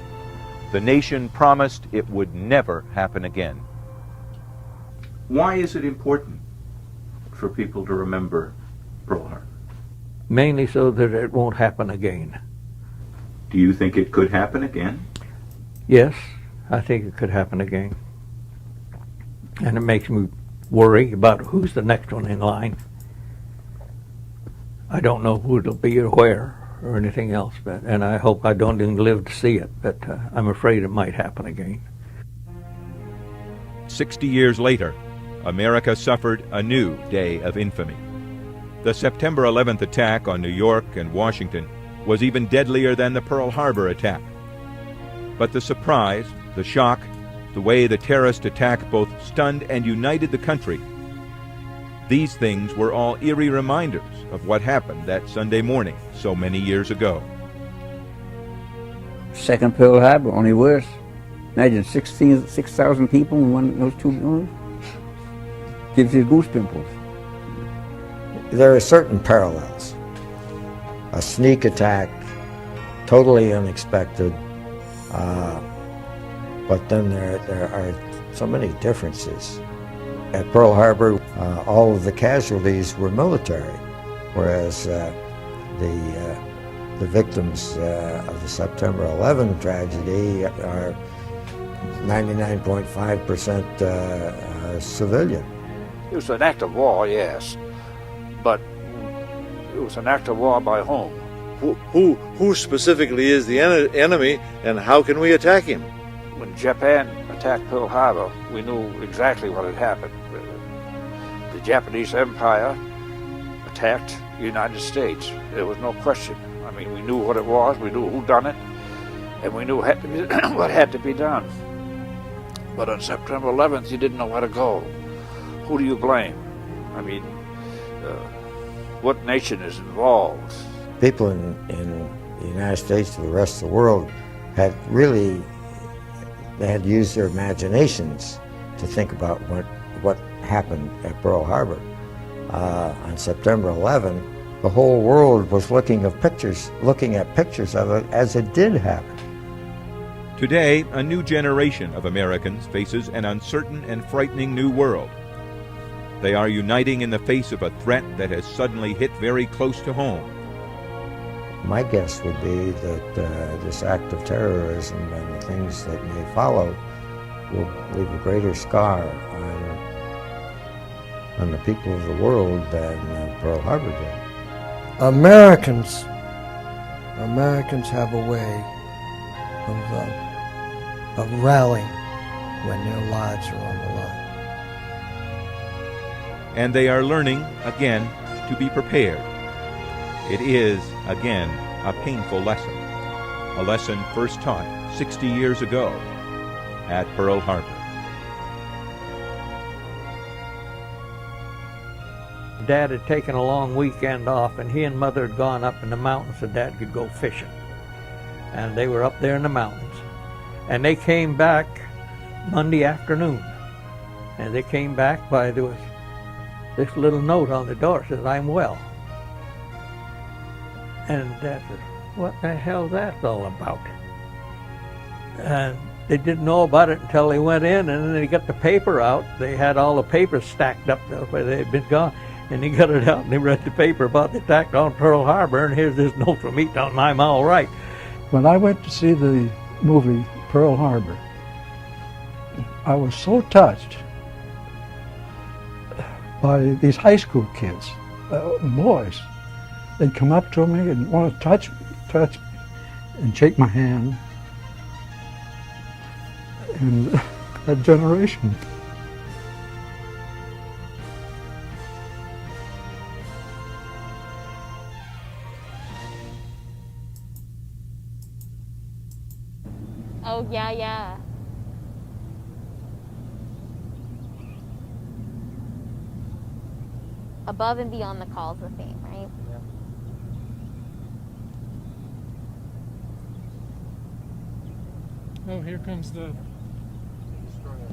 The nation promised it would never happen again. Why is it important for people to remember Pearl Harbor? Mainly so that it won't happen again. Do you think it could happen again? Yes, I think it could happen again. And it makes me worry about who's the next one in line. I don't know who it'll be or where or anything else, and I hope I don't even live to see it, but I'm afraid it might happen again. 60 years later, America suffered a new day of infamy. The September 11th attack on New York and Washington was even deadlier than the Pearl Harbor attack. But the surprise, the shock, the way the terrorist attack both stunned and united the country, these things were all eerie reminders of what happened that Sunday morning so many years ago. Second Pearl Harbor, only worse. Imagine 6,000 people in one of those 2 buildings. Gives you goose pimples. There are certain parallels. A sneak attack, totally unexpected, but then there are so many differences. At Pearl Harbor, all of the casualties were military, whereas the victims of the September 11 tragedy are 99.5% civilian. It was an act of war, yes, but it was an act of war by whom? Who specifically is the enemy, and how can we attack him? When Japan attacked Pearl Harbor, we knew exactly what had happened. The Japanese Empire attacked the United States. There was no question. I mean, we knew what it was, we knew who done it, and we knew what had to be done. But on September 11th, you didn't know where to go. Who do you blame? I mean, what nation is involved? People in the United States and the rest of the world had used their imaginations to think about what happened at Pearl Harbor. On September 11, the whole world was looking at pictures of it as it did happen. Today, a new generation of Americans faces an uncertain and frightening new world. They are uniting in the face of a threat that has suddenly hit very close to home. My guess would be that this act of terrorism and the things that may follow will leave a greater scar on the people of the world than Pearl Harbor did. Americans have a way of rallying when their lives are on the line. And they are learning, again, to be prepared. It is, again, a painful lesson. A lesson first taught 60 years ago at Pearl Harbor. Dad had taken a long weekend off, and he and Mother had gone up in the mountains so Dad could go fishing. And they were up there in the mountains. And they came back Monday afternoon. And they came back by, there was this little note on the door that says, "I'm well." And Dad said, "What the hell that's all about?" And they didn't know about it until they went in, and then they got the paper out. They had all the papers stacked up where they had been gone. And he got it out, and they read the paper about the attack on Pearl Harbor, and here's this note from me telling I'm all right. When I went to see the movie Pearl Harbor, I was so touched by these high school kids, boys. They'd come up to me and want to touch me, and shake my hand. And that generation. Oh, yeah. Above and beyond the calls of fame, right? Yeah. Oh, here comes the destroyer.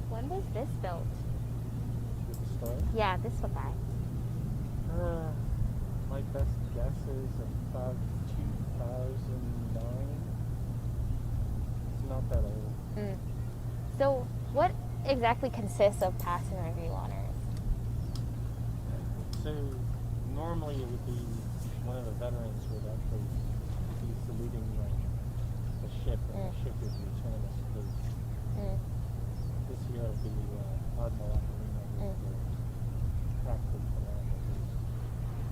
When was this built? Yeah, this one guy. My best guess is about 2009. It's not that old. So, what exactly consists of pass and review honors? So normally it would be one of the veterans would actually be saluting the ship, and the ship would return us to this year it'll be Admiral Marino, who's the practical commander,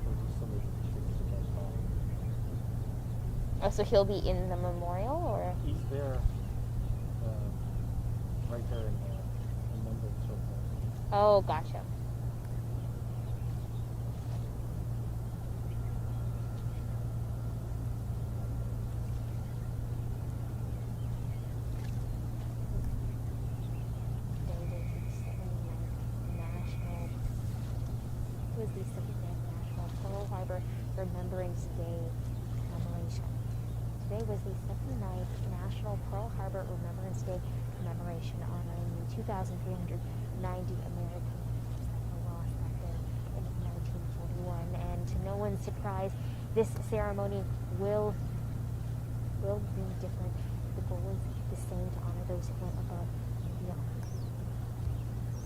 who's just saluting the ship as it goes by. Oh, so he'll be in the memorial, or? He's there, right there in the remembrance circle. Oh, gotcha. Was the 79th National Pearl Harbor Remembrance Day commemoration. Today was the 79th National Pearl Harbor Remembrance Day commemoration honoring the 2,390 Americans that were lost that day in 1941. And to no one's surprise, this ceremony will be different. The goal is the same, to honor those who went above and beyond.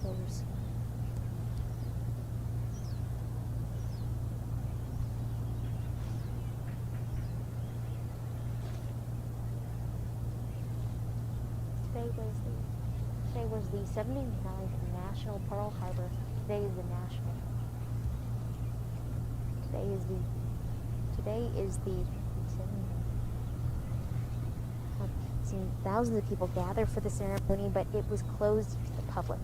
Those Today was the 79th National Pearl Harbor. Today is the national. Today is the. Seen thousands of people gather for the ceremony, but it was closed to the public.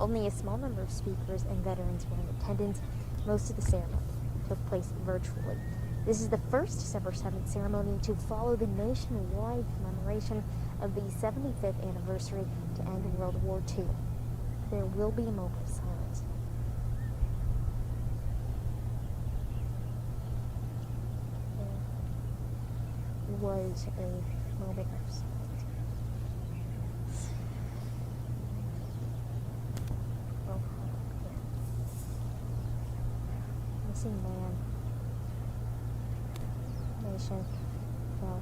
Only a small number of speakers and veterans were in attendance. Most of the ceremony took place virtually. This is the first December 7th ceremony to follow the nationwide commemoration of the 75th anniversary to end World War II. There will be a moment of silence. There was a moment of silence. Missing man. Nation. Well.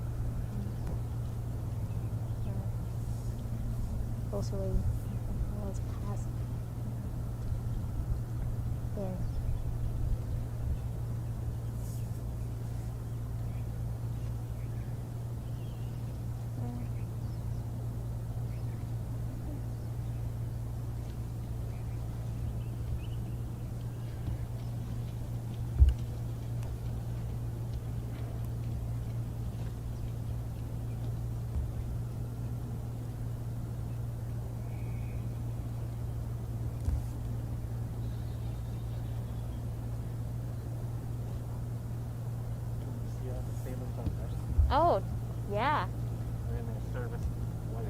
Also was passed. Yeah. Oh, yeah. They're in their service whites.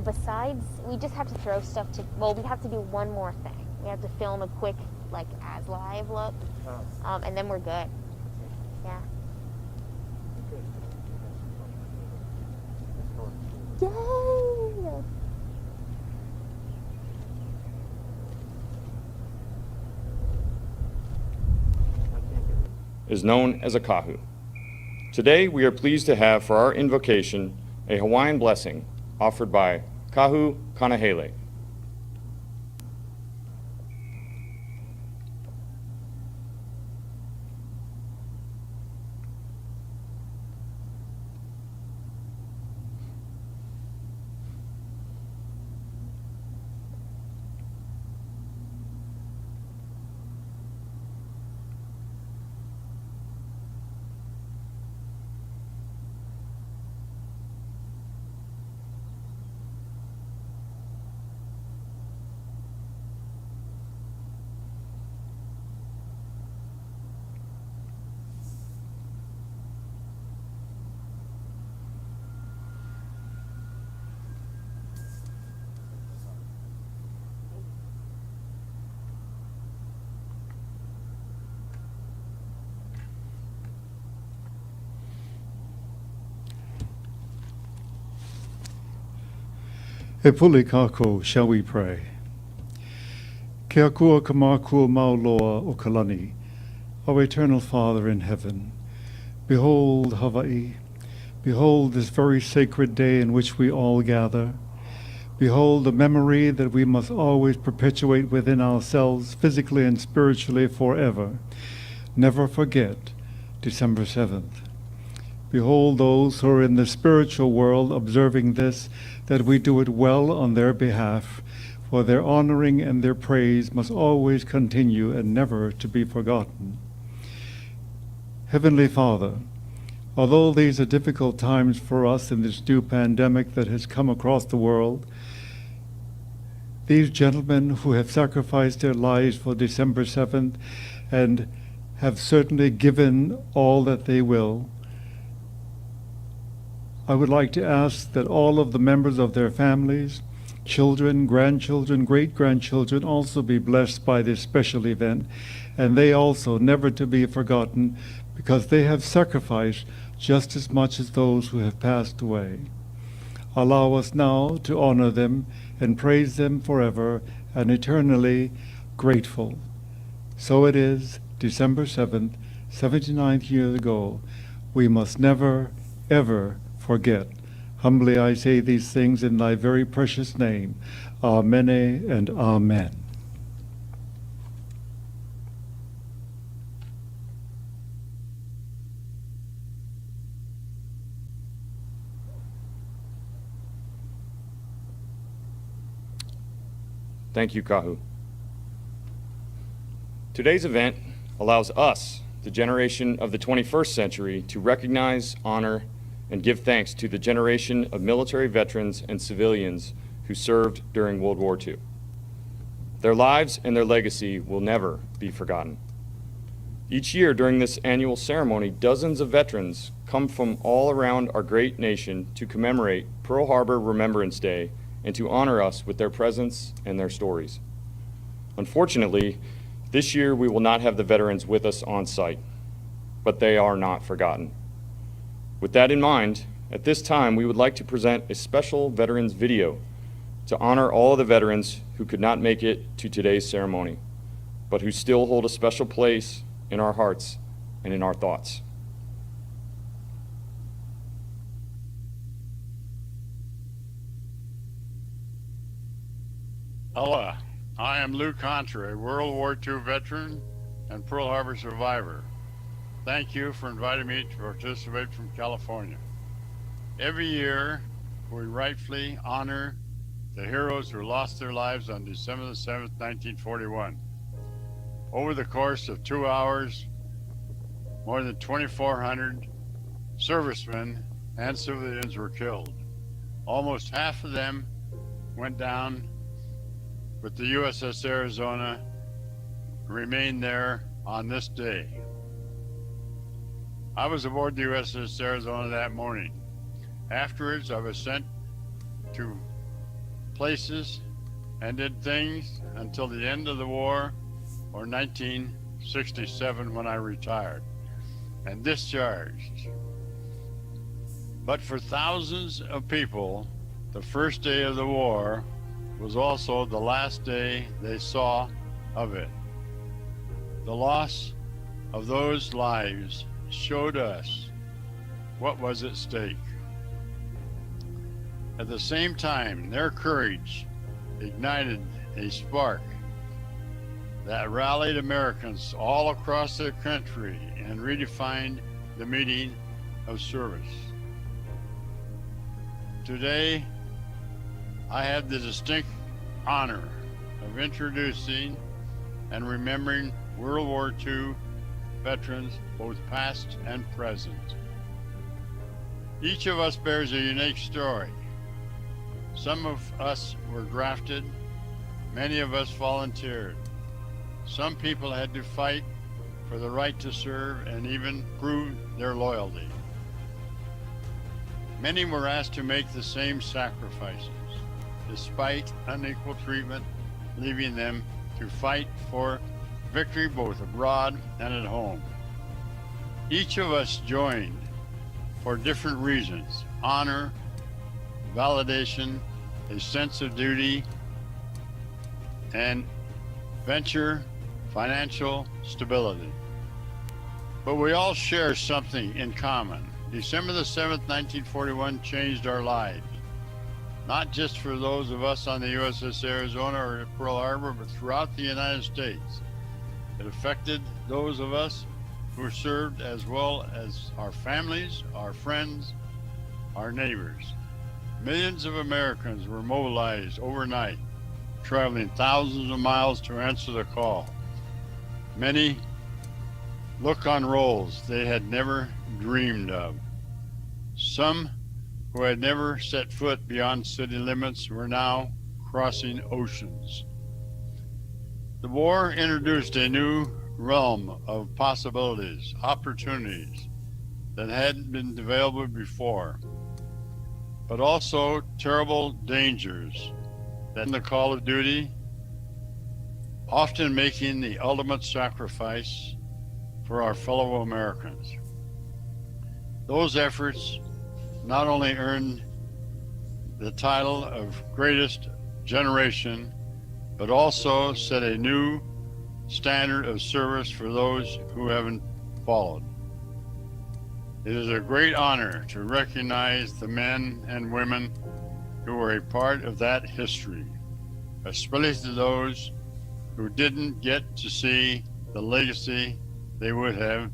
Besides, we just have to throw stuff to, well, we have to do one more thing. We have to film a quick, like, as live look, and then we're good. Yeah. Yay! Is known as a kahu. Today, we are pleased to have for our invocation a Hawaiian blessing offered by Kahu Kanahele. Hepuli kako, shall we pray? Ke akua kamakua mauloa o Kalani, our eternal Father in heaven, behold Hawaii, behold this very sacred day in which we all gather. Behold the memory that we must always perpetuate within ourselves, physically and spiritually, forever. Never forget December 7th. Behold those who are in the spiritual world observing this, that we do it well on their behalf, for their honoring and their praise must always continue and never to be forgotten. Heavenly Father, although these are difficult times for us in this new pandemic that has come across the world, these gentlemen who have sacrificed their lives for December 7th and have certainly given all that they will, I would like to ask that all of the members of their families, children, grandchildren, great-grandchildren also be blessed by this special event, and they also never to be forgotten, because they have sacrificed just as much as those who have passed away. Allow us now to honor them and praise them forever and eternally grateful. So it is, December 7th, 79 years ago. We must never, ever forget. Humbly I say these things in thy very precious name. Amen and amen. Thank you, Kahu. Today's event allows us, the generation of the 21st century, to recognize, honor, and give thanks to the generation of military veterans and civilians who served during World War II. Their lives and their legacy will never be forgotten. Each year during this annual ceremony, dozens of veterans come from all around our great nation to commemorate Pearl Harbor Remembrance Day and to honor us with their presence and their stories. Unfortunately, this year we will not have the veterans with us on site, but they are not forgotten. With that in mind, at this time we would like to present a special veterans video to honor all of the veterans who could not make it to today's ceremony, but who still hold a special place in our hearts and in our thoughts. Hello, I am Lou Contra, a World War II veteran and Pearl Harbor survivor. Thank you for inviting me to participate from California. Every year, we rightfully honor the heroes who lost their lives on December the 7th, 1941. Over the course of 2 hours, more than 2,400 servicemen and civilians were killed. Almost half of them went down with the USS Arizona, remained there on this day. I was aboard the USS Arizona that morning. Afterwards, I was sent to places and did things until the end of the war, or 1967, when I retired and discharged. But for thousands of people, the first day of the war was also the last day they saw of it. The loss of those lives showed us what was at stake. At the same time, their courage ignited a spark that rallied Americans all across the country and redefined the meaning of service. Today, I have the distinct honor of introducing and remembering World War II veterans, both past and present. Each of us bears a unique story. Some of us were drafted, many of us volunteered. Some people had to fight for the right to serve and even prove their loyalty. Many were asked to make the same sacrifices, despite unequal treatment, leaving them to fight for victory both abroad and at home. Each of us joined for different reasons: honor, validation, a sense of duty, and venture financial stability. But we all share something in common. December the 7th, 1941 changed our lives. Not just for those of us on the USS Arizona or at Pearl Harbor, but throughout the United States. It affected those of us who served, as well as our families, our friends, our neighbors. Millions of Americans were mobilized overnight, traveling thousands of miles to answer the call. Many look on roles they had never dreamed of. Some who had never set foot beyond city limits were now crossing oceans. The war introduced a new realm of possibilities, opportunities that hadn't been available before, but also terrible dangers that in the call of duty, often making the ultimate sacrifice for our fellow Americans. Those efforts not only earned the title of greatest generation, but also set a new standard of service for those who haven't followed. It is a great honor to recognize the men and women who were a part of that history, especially to those who didn't get to see the legacy they would have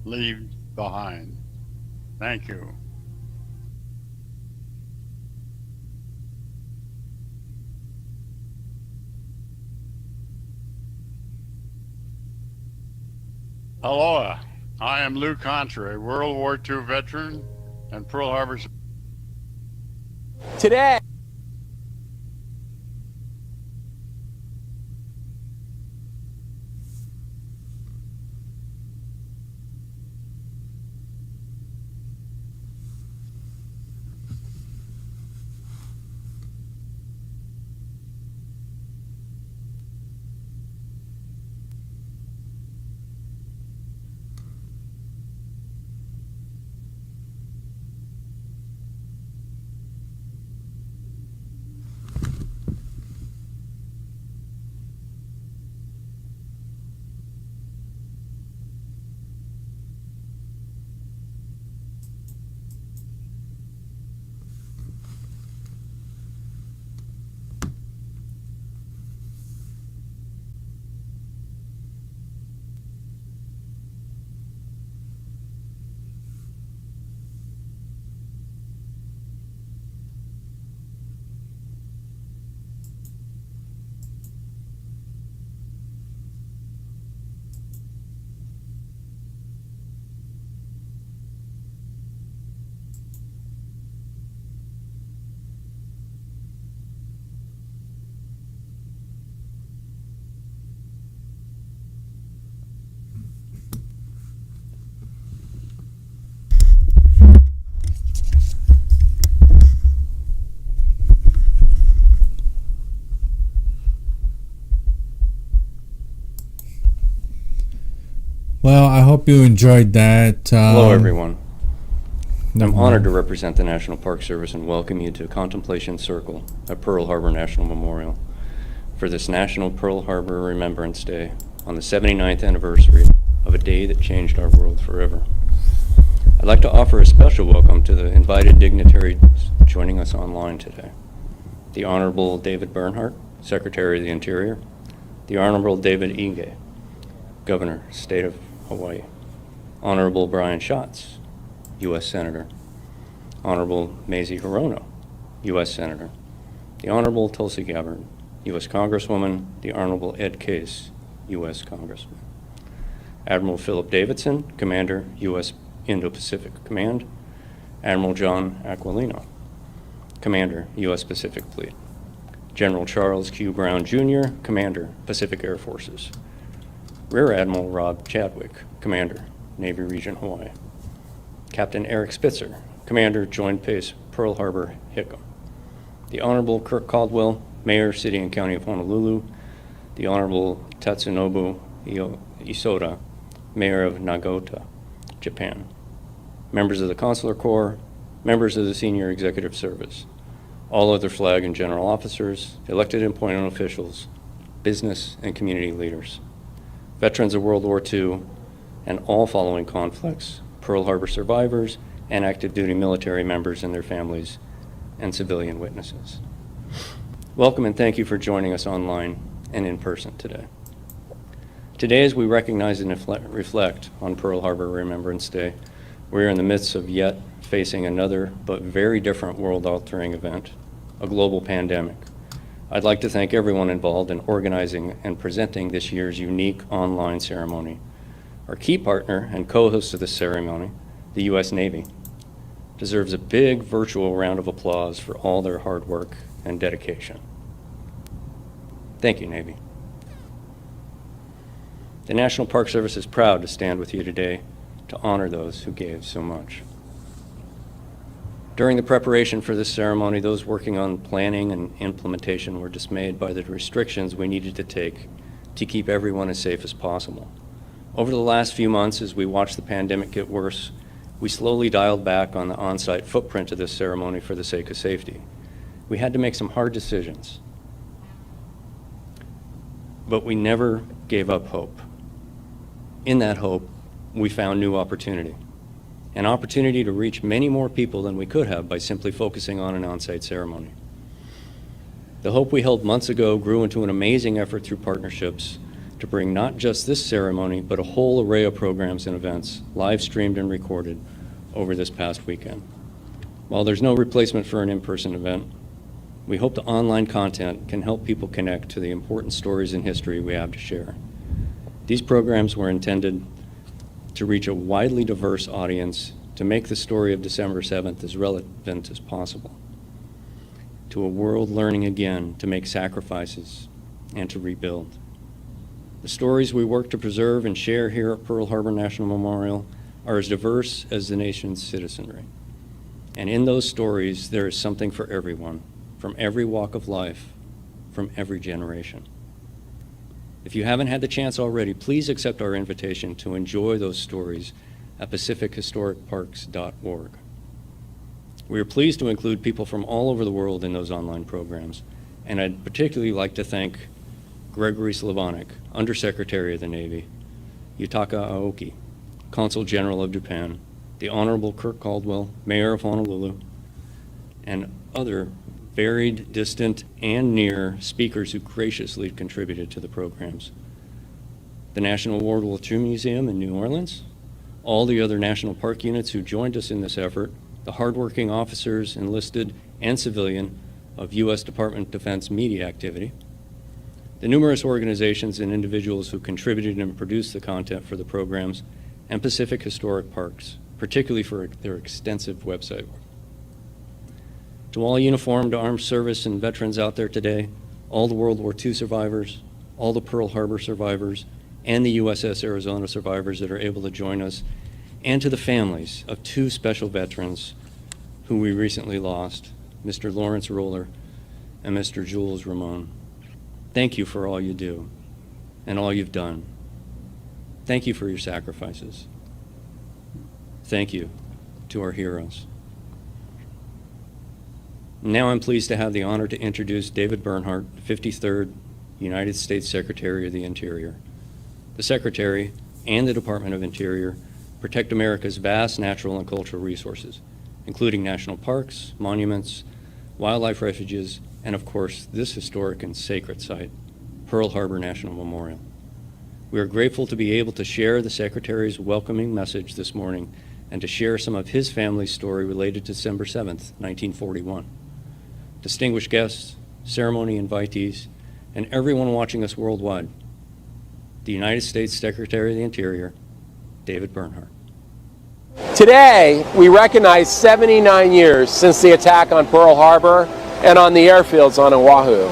left behind. Thank you. Aloha, I am Lou Contra, a World War II veteran and Pearl Harbor. Today, Well, I hope you enjoyed that. Hello, everyone. I'm honored to represent the National Park Service and welcome you to Contemplation Circle at Pearl Harbor National Memorial for this National Pearl Harbor Remembrance Day on the 79th anniversary of a day that changed our world forever. I'd like to offer a special welcome to the invited dignitaries joining us online today. The Honorable David Bernhardt, Secretary of the Interior, the Honorable David Ige, Governor, State of Hawaii, Honorable Brian Schatz, U.S. Senator, Honorable Mazie Hirono, U.S. Senator, the Honorable Tulsi Gabbard, U.S. Congresswoman, the Honorable Ed Case, U.S. Congressman, Admiral Philip Davidson, Commander, U.S. Indo-Pacific Command, Admiral John Aquilino, Commander, U.S. Pacific Fleet, General Charles Q. Brown, Jr., Commander, Pacific Air Forces, Rear Admiral Rob Chadwick, Commander, Navy Region Hawaii, Captain Eric Spitzer, Commander, Joint Base Pearl Harbor, Hickam, the Honorable Kirk Caldwell, Mayor, City and County of Honolulu, the Honorable Tatsunobu Isoda, Mayor of Nagota, Japan, members of the Consular Corps, members of the Senior Executive Service, all other flag and general officers, elected and appointed officials, business and community leaders, veterans of World War II and all following conflicts, Pearl Harbor survivors, and active duty military members and their families, and civilian witnesses. Welcome and thank you for joining us online and in person today. Today, as we recognize and reflect on Pearl Harbor Remembrance Day, we are in the midst of yet facing another but very different world-altering event, a global pandemic. I'd like to thank everyone involved in organizing and presenting this year's unique online ceremony. Our key partner and co-host of this ceremony, the U.S. Navy, deserves a big virtual round of applause for all their hard work and dedication. Thank you, Navy. The National Park Service is proud to stand with you today to honor those who gave so much. During the preparation for this ceremony, those working on planning and implementation were dismayed by the restrictions we needed to take to keep everyone as safe as possible. Over the last few months, as we watched the pandemic get worse, we slowly dialed back on the on-site footprint of this ceremony for the sake of safety. We had to make some hard decisions, but we never gave up hope. In that hope, we found new opportunity. An opportunity to reach many more people than we could have by simply focusing on an on-site ceremony. The hope we held months ago grew into an amazing effort through partnerships to bring not just this ceremony, but a whole array of programs and events live streamed and recorded over this past weekend. While there's no replacement for an in-person event, we hope the online content can help people connect to the important stories and history we have to share. These programs were intended to reach a widely diverse audience to make the story of December 7th as relevant as possible, to a world learning again to make sacrifices and to rebuild. The stories we work to preserve and share here at Pearl Harbor National Memorial are as diverse as the nation's citizenry. And in those stories, there is something for everyone, from every walk of life, from every generation. If you haven't had the chance already, please accept our invitation to enjoy those stories at pacifichistoricparks.org. We are pleased to include people from all over the world in those online programs, and I'd particularly like to thank Gregory Slavonic, Undersecretary of the Navy, Yutaka Aoki, Consul General of Japan, the Honorable Kirk Caldwell, Mayor of Honolulu, and other varied, distant, and near speakers who graciously contributed to the programs. The National World War II Museum in New Orleans, all the other national park units who joined us in this effort, the hardworking officers, enlisted and civilian, of U.S. Department of Defense media activity, the numerous organizations and individuals who contributed and produced the content for the programs, and Pacific Historic Parks, particularly for their extensive website work. To all uniformed armed service and veterans out there today, all the World War II survivors, all the Pearl Harbor survivors, and the USS Arizona survivors that are able to join us, and to the families of two special veterans who we recently lost, Mr. Lawrence Roller and Mr. Jules Ramon. Thank you for all you do and all you've done. Thank you for your sacrifices. Thank you to our heroes. Now I'm pleased to have the honor to introduce David Bernhardt, 53rd United States Secretary of the Interior. The Secretary and the Department of Interior protect America's vast natural and cultural resources, including national parks, monuments, wildlife refuges, and of course, this historic and sacred site, Pearl Harbor National Memorial. We are grateful to be able to share the Secretary's welcoming message this morning and to share some of his family's story related to December 7th, 1941. Distinguished guests, ceremony invitees, and everyone watching us worldwide, the United States Secretary of the Interior, David Bernhardt. Today, we recognize 79 years since the attack on Pearl Harbor and on the airfields on Oahu.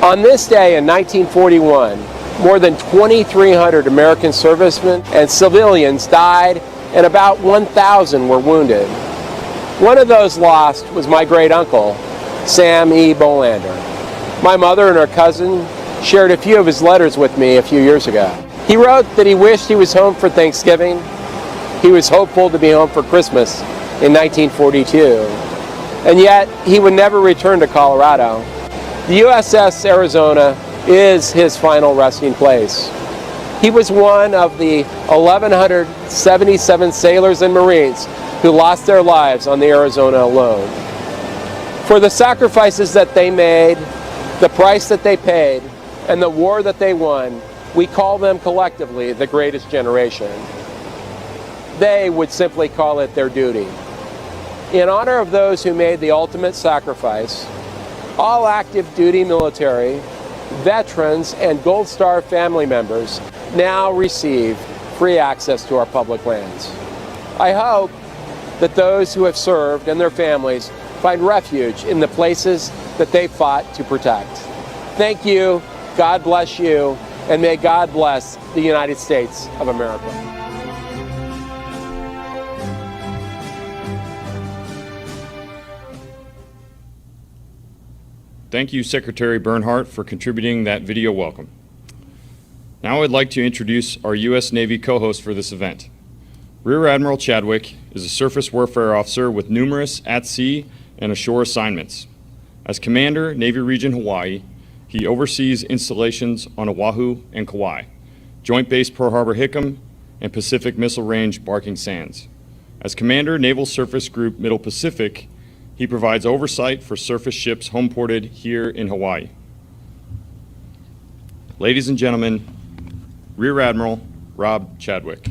On this day in 1941, more than 2,300 American servicemen and civilians died and about 1,000 were wounded. One of those lost was my great uncle, Sam E. Bolander. My mother and her cousin shared a few of his letters with me a few years ago. He wrote that he wished he was home for Thanksgiving. He was hopeful to be home for Christmas in 1942. and yet he would never return to Colorado. The USS Arizona is his final resting place. He was one of the 1,177 sailors and Marines who lost their lives on the Arizona alone. For the sacrifices that they made, the price that they paid, and the war that they won, we call them collectively the greatest generation. They would simply call it their duty. In honor of those who made the ultimate sacrifice, all active duty military, veterans, and Gold Star family members now receive free access to our public lands. I hope that those who have served and their families find refuge in the places that they fought to protect. Thank you, God bless you, and may God bless the United States of America. Thank you, Secretary Bernhardt, for contributing that video welcome. Now I'd like to introduce our U.S. Navy co-host for this event. Rear Admiral Chadwick is a surface warfare officer with numerous at-sea and ashore assignments. As Commander, Navy Region Hawaii, he oversees installations on Oahu and Kauai, Joint Base Pearl Harbor Hickam, and Pacific Missile Range Barking Sands. As Commander, Naval Surface Group Middle Pacific, he provides oversight for surface ships homeported here in Hawaii. Ladies and gentlemen, Rear Admiral Rob Chadwick.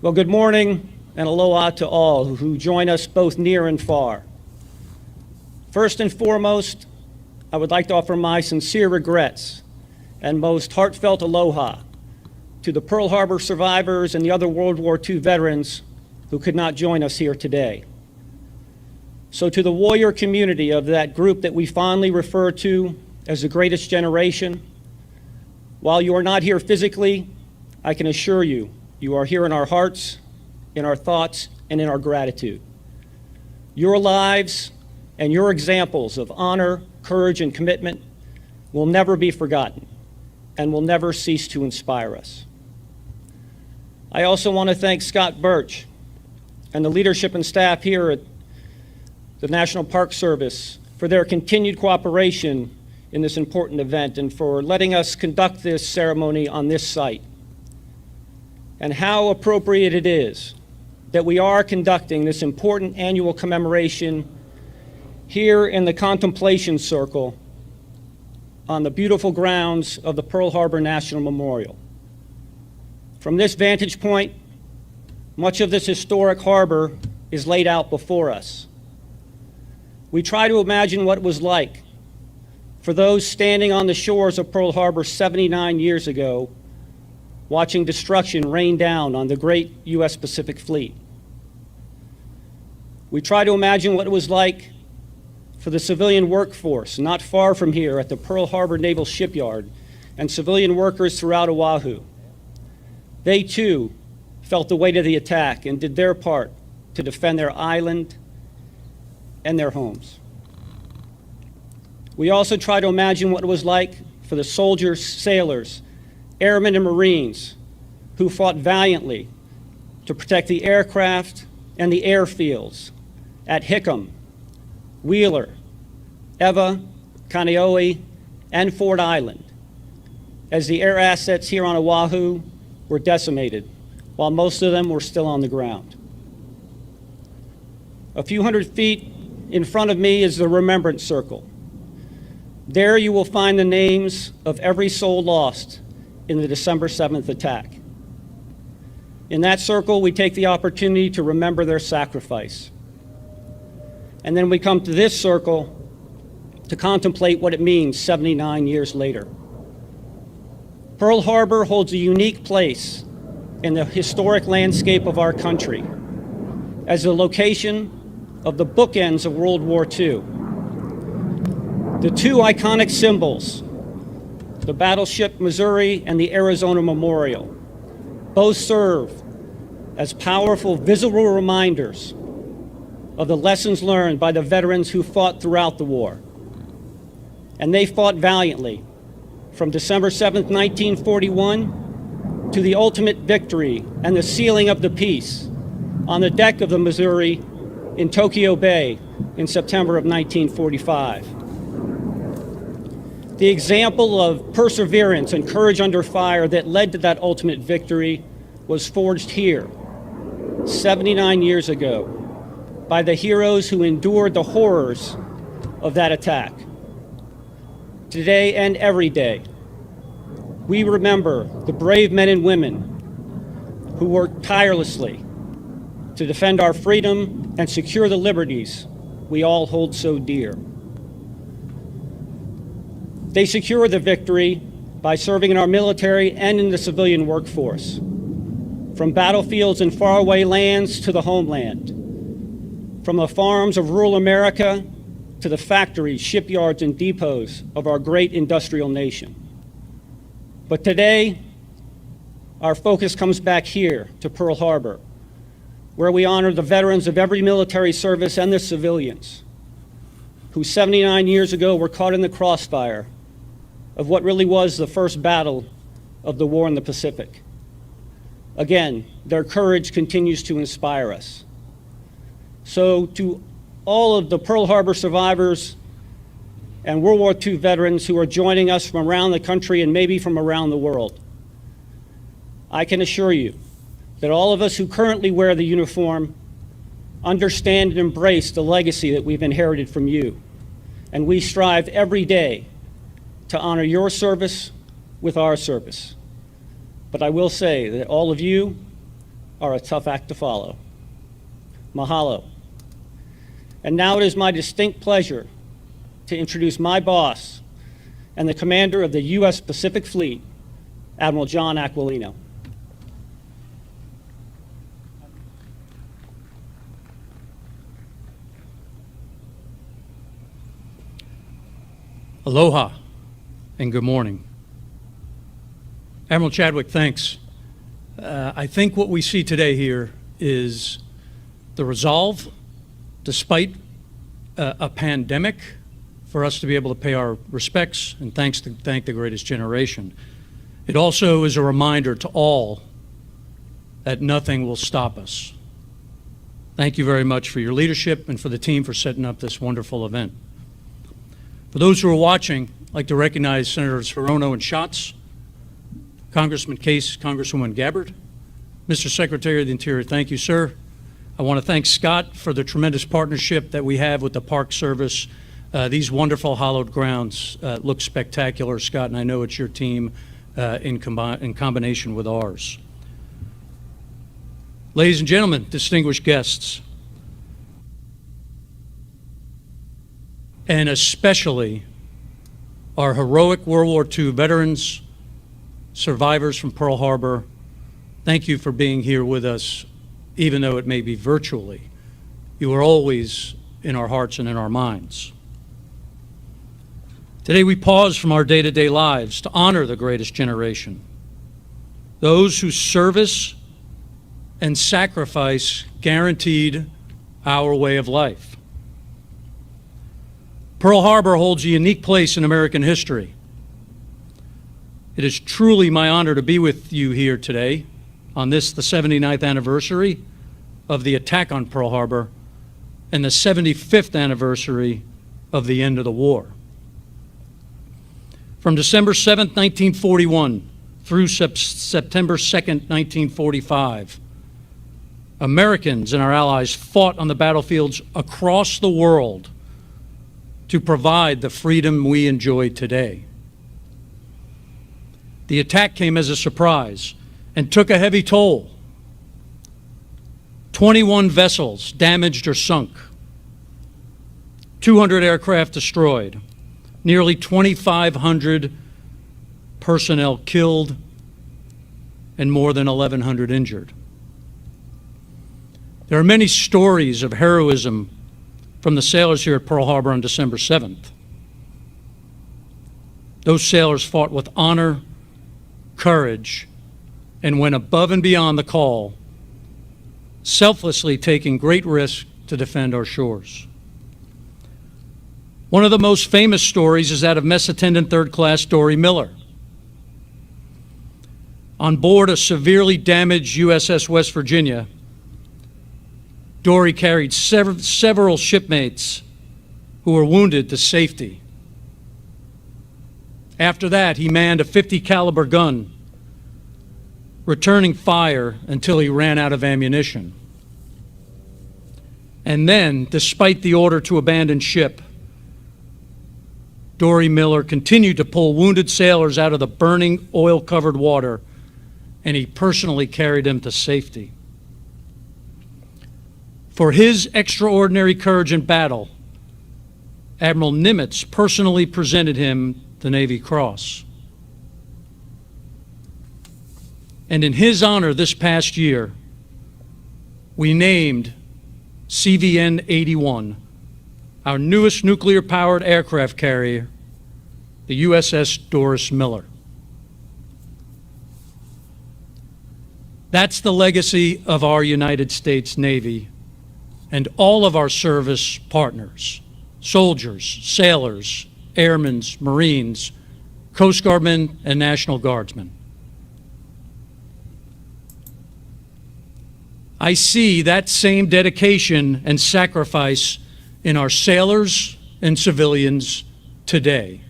Well, good morning and aloha to all who join us both near and far. First and foremost, I would like to offer my sincere regrets and most heartfelt aloha to the Pearl Harbor survivors and the other World War II veterans who could not join us here today. So to the warrior community of that group that we fondly refer to as the greatest generation, while you are not here physically, I can assure you, you are here in our hearts, in our thoughts, and in our gratitude. Your lives and your examples of honor, courage, and commitment will never be forgotten and will never cease to inspire us. I also want to thank Scott Birch and the leadership and staff here at the National Park Service for their continued cooperation in this important event and for letting us conduct this ceremony on this site. And how appropriate it is that we are conducting this important annual commemoration here in the Contemplation Circle on the beautiful grounds of the Pearl Harbor National Memorial. From this vantage point, much of this historic harbor is laid out before us. We try to imagine what it was like for those standing on the shores of Pearl Harbor 79 years ago, watching destruction rain down on the great U.S. Pacific Fleet. We try to imagine what it was like for the civilian workforce not far from here at the Pearl Harbor Naval Shipyard and civilian workers throughout Oahu. They too felt the weight of the attack and did their part to defend their island and their homes. We also try to imagine what it was like for the soldiers, sailors, airmen, and Marines who fought valiantly to protect the aircraft and the airfields at Hickam, Wheeler, Eva, Kaneohe, and Ford Island, as the air assets here on Oahu were decimated, while most of them were still on the ground. A few hundred feet in front of me is the Remembrance Circle. There you will find the names of every soul lost in the December 7th attack. In that circle, we take the opportunity to remember their sacrifice. And then we come to this circle to contemplate what it means 79 years later. Pearl Harbor holds a unique place in the historic landscape of our country as the location of the bookends of World War II. The two iconic symbols, the battleship Missouri and the Arizona Memorial, both serve as powerful visual reminders of the lessons learned by the veterans who fought throughout the war. And they fought valiantly from December 7th, 1941, to the ultimate victory and the sealing of the peace on the deck of the Missouri in Tokyo Bay in September of 1945. The example of perseverance and courage under fire that led to that ultimate victory was forged here 79 years ago by the heroes who endured the horrors of that attack. Today and every day, we remember the brave men and women who worked tirelessly to defend our freedom and secure the liberties we all hold so dear. They secured the victory by serving in our military and in the civilian workforce, from battlefields in faraway lands to the homeland, from the farms of rural America to the factories, shipyards, and depots of our great industrial nation. But today, our focus comes back here to Pearl Harbor, where we honor the veterans of every military service and the civilians who 79 years ago were caught in the crossfire of what really was the first battle of the war in the Pacific. Again, their courage continues to inspire us. So to all of the Pearl Harbor survivors and World War II veterans who are joining us from around the country and maybe from around the world, I can assure you that all of us who currently wear the uniform understand and embrace the legacy that we've inherited from you. And we strive every day to honor your service with our service. But I will say that all of you are a tough act to follow. Mahalo. And now it is my distinct pleasure to introduce my boss and the commander of the U.S. Pacific Fleet, Admiral John Aquilino. Aloha and good morning. Admiral Chadwick, thanks. I think what we see today here is the resolve, despite a pandemic, for us to be able to pay our respects and thank the greatest generation. It also is a reminder to all that nothing will stop us. Thank you very much for your leadership and for the team for setting up this wonderful event. For those who are watching, I'd like to recognize Senators Hirono and Schatz, Congressman Case, Congresswoman Gabbard. Mr. Secretary of the Interior, thank you, sir. I want to thank Scott for the tremendous partnership that we have with the Park Service. These wonderful hallowed grounds look spectacular, Scott, and I know it's your team in combination with ours. Ladies and gentlemen, distinguished guests, and especially our heroic World War II veterans, survivors from Pearl Harbor, thank you for being here with us, even though it may be virtually. You are always in our hearts and in our minds. Today we pause from our day-to-day lives to honor the greatest generation, those whose service and sacrifice guaranteed our way of life. Pearl Harbor holds a unique place in American history. It is truly my honor to be with you here today on this, the 79th anniversary of the attack on Pearl Harbor and the 75th anniversary of the end of the war. From December 7th, 1941 through September 2nd, 1945, Americans and our allies fought on the battlefields across the world to provide the freedom we enjoy today. The attack came as a surprise and took a heavy toll. 21 vessels damaged or sunk, 200 aircraft destroyed, nearly 2,500 personnel killed, and more than 1,100 injured. There are many stories of heroism from the sailors here at Pearl Harbor on December 7th. Those sailors fought with honor, courage, and went above and beyond the call, selflessly taking great risks to defend our shores. One of the most famous stories is that of Mess Attendant Third Class Dory Miller, On board a severely damaged USS West Virginia, Dory carried several shipmates who were wounded to safety. After that, he manned a .50 caliber gun, returning fire until he ran out of ammunition. And then, despite the order to abandon ship, Dory Miller continued to pull wounded sailors out of the burning, oil-covered water, and he personally carried them to safety. For his extraordinary courage in battle, Admiral Nimitz personally presented him the Navy Cross. And in his honor this past year, we named CVN-81 our newest nuclear-powered aircraft carrier, the USS Doris Miller. That's the legacy of our United States Navy and all of our service partners, soldiers, sailors, airmen, Marines, Coast Guardmen, and National Guardsmen. I see that same dedication and sacrifice in our sailors and civilians today.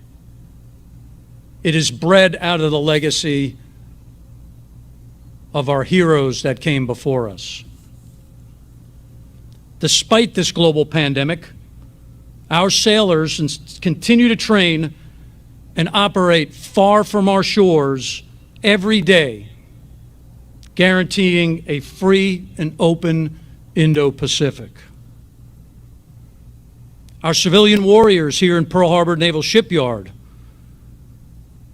It is bred out of the legacy of our heroes that came before us. Despite this global pandemic, our sailors continue to train and operate far from our shores every day, guaranteeing a free and open Indo-Pacific. Our civilian warriors here in Pearl Harbor Naval Shipyard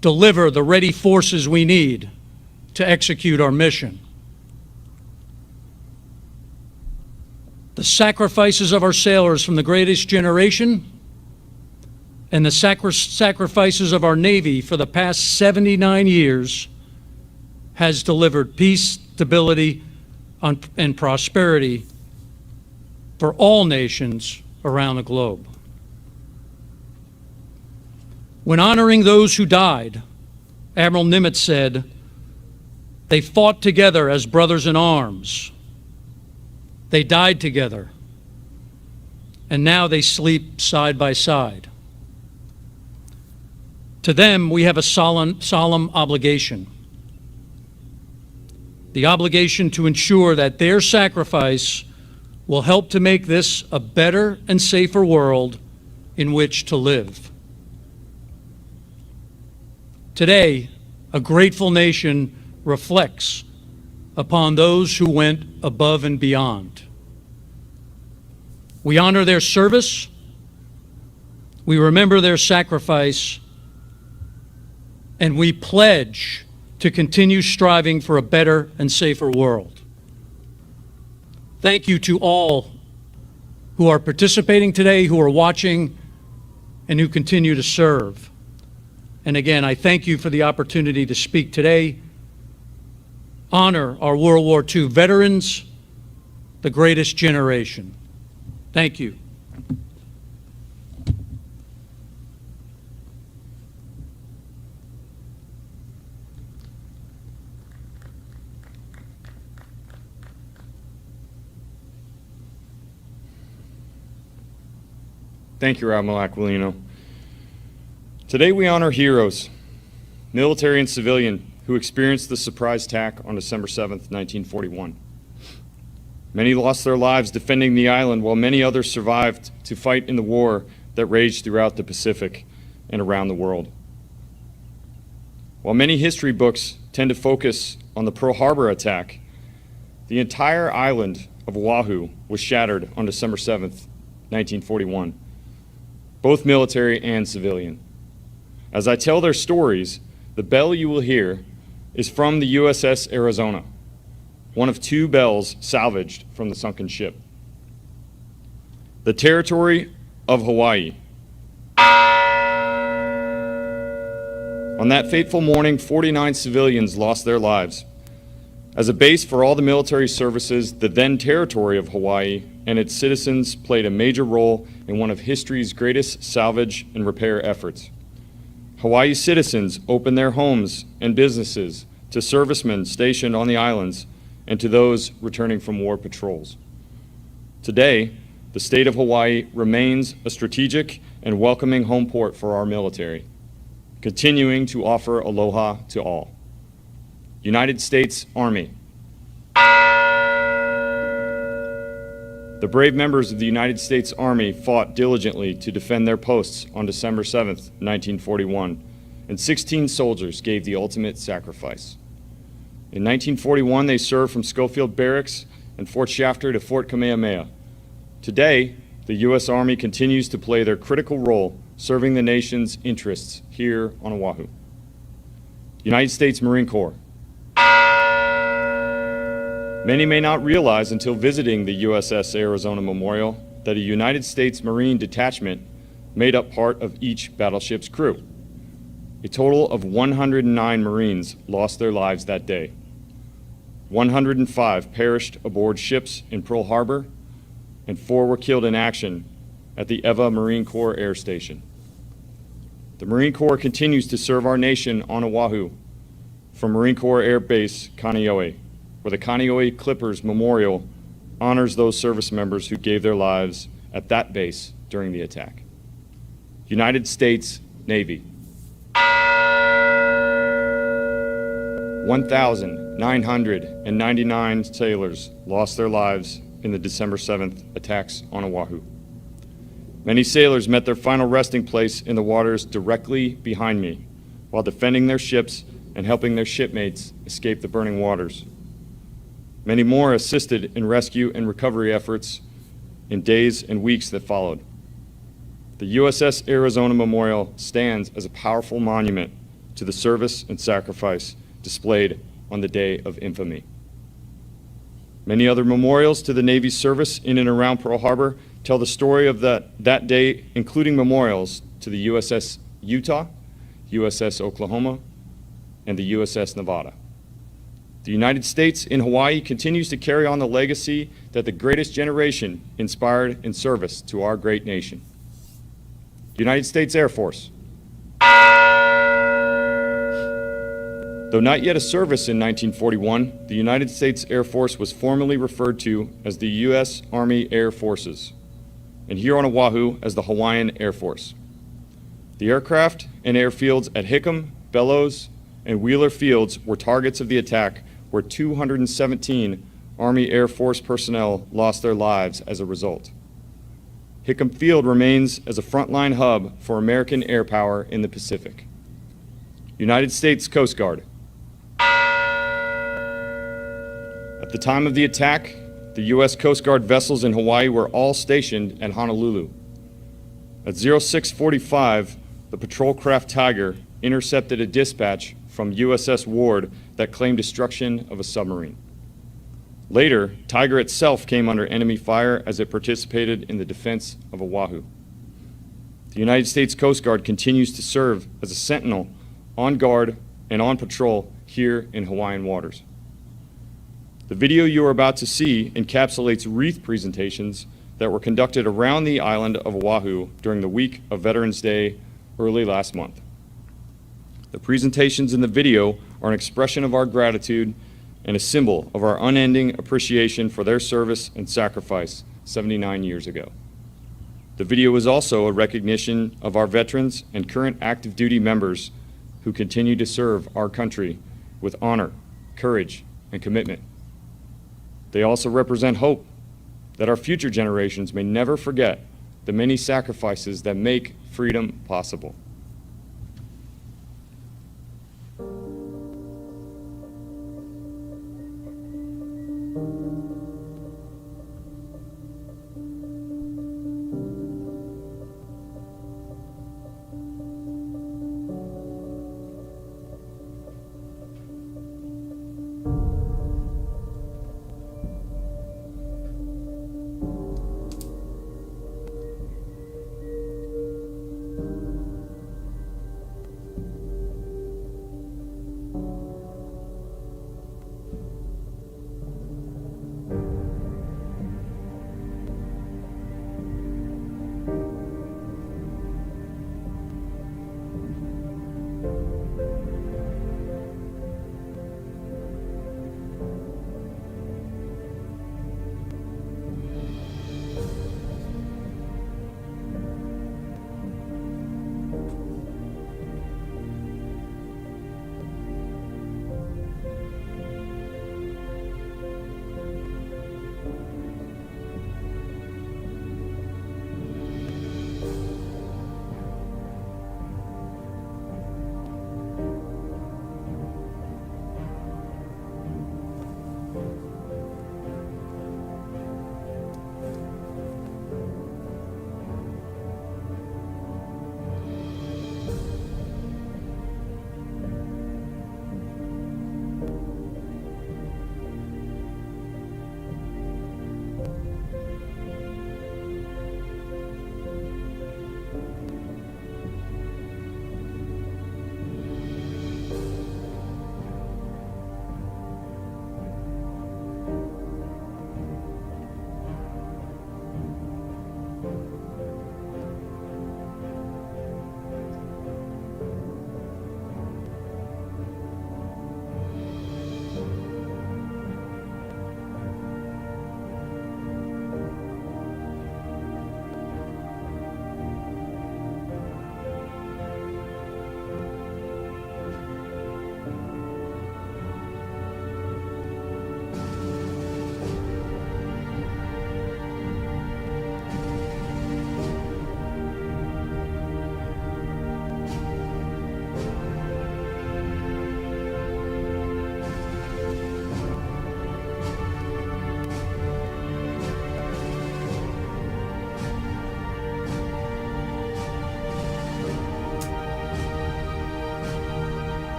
deliver the ready forces we need to execute our mission. The sacrifices of our sailors from the greatest generation and the sacrifices of our Navy for the past 79 years has delivered peace, stability, and prosperity for all nations around the globe. When honoring those who died, Admiral Nimitz said, "They fought together as brothers in arms. They died together, and now they sleep side by side." To them, we have a solemn obligation. The obligation to ensure that their sacrifice will help to make this a better and safer world in which to live. Today, a grateful nation reflects upon those who went above and beyond. We honor their service, we remember their sacrifice, and we pledge to continue striving for a better and safer world. Thank you to all who are participating today, who are watching, and who continue to serve. And again, I thank you for the opportunity to speak today, honor our World War II veterans, the greatest generation. Thank you. Thank you, Admiral Aquilino. Today we honor heroes, military and civilian, who experienced the surprise attack on December 7th, 1941. Many lost their lives defending the island, while many others survived to fight in the war that raged throughout the Pacific and around the world. While many history books tend to focus on the Pearl Harbor attack, the entire island of Oahu was shattered on December 7th, 1941, both military and civilian. As I tell their stories, the bell you will hear is from the USS Arizona, one of two bells salvaged from the sunken ship. The territory of Hawaii. On that fateful morning, 49 civilians lost their lives. As a base for all the military services, the then territory of Hawaii and its citizens played a major role in one of history's greatest salvage and repair efforts. Hawaii citizens opened their homes and businesses to servicemen stationed on the islands, and to those returning from war patrols. Today, the state of Hawaii remains a strategic and welcoming home port for our military, continuing to offer aloha to all. United States Army. The brave members of the United States Army fought diligently to defend their posts on December 7th, 1941, and 16 soldiers gave the ultimate sacrifice. In 1941, they served from Schofield Barracks and Fort Shafter to Fort Kamehameha. Today, the U.S. Army continues to play their critical role serving the nation's interests here on Oahu. United States Marine Corps. Many may not realize until visiting the USS Arizona Memorial that a United States Marine detachment made up part of each battleship's crew. A total of 109 Marines lost their lives that day. 105 perished aboard ships in Pearl Harbor, and 4 were killed in action at the Eva Marine Corps Air Station. The Marine Corps continues to serve our nation on Oahu from Marine Corps Air Base Kaneohe, where the Kaneohe Clippers Memorial honors those service members who gave their lives at that base during the attack. United States Navy. 1,999 sailors lost their lives in the December 7th attacks on Oahu. Many sailors met their final resting place in the waters directly behind me while defending their ships and helping their shipmates escape the burning waters. Many more assisted in rescue and recovery efforts in days and weeks that followed. The USS Arizona Memorial stands as a powerful monument to the service and sacrifice displayed on the day of infamy. Many other memorials to the Navy's service in and around Pearl Harbor tell the story of that day, including memorials to the USS Utah, USS Oklahoma, and the USS Nevada. The United States in Hawaii continues to carry on the legacy that the greatest generation inspired in service to our great nation. United States Air Force. Though not yet a service in 1941, the United States Air Force was formerly referred to as the U.S. Army Air Forces, and here on Oahu as the Hawaiian Air Force. The aircraft and airfields at Hickam, Bellows, and Wheeler Fields were targets of the attack, where 217 Army Air Force personnel lost their lives as a result. Hickam Field remains as a frontline hub for American air power in the Pacific. United States Coast Guard. At the time of the attack, the U.S. Coast Guard vessels in Hawaii were all stationed at Honolulu. At 0645, the patrol craft Tiger intercepted a dispatch from USS Ward that claimed destruction of a submarine. Later, Tiger itself came under enemy fire as it participated in the defense of Oahu. The United States Coast Guard continues to serve as a sentinel on guard and on patrol here in Hawaiian waters. The video you are about to see encapsulates wreath presentations that were conducted around the island of Oahu during the week of Veterans Day early last month. The presentations in the video are an expression of our gratitude and a symbol of our unending appreciation for their service and sacrifice 79 years ago. The video is also a recognition of our veterans and current active duty members who continue to serve our country with honor, courage, and commitment. They also represent hope that our future generations may never forget the many sacrifices that make freedom possible.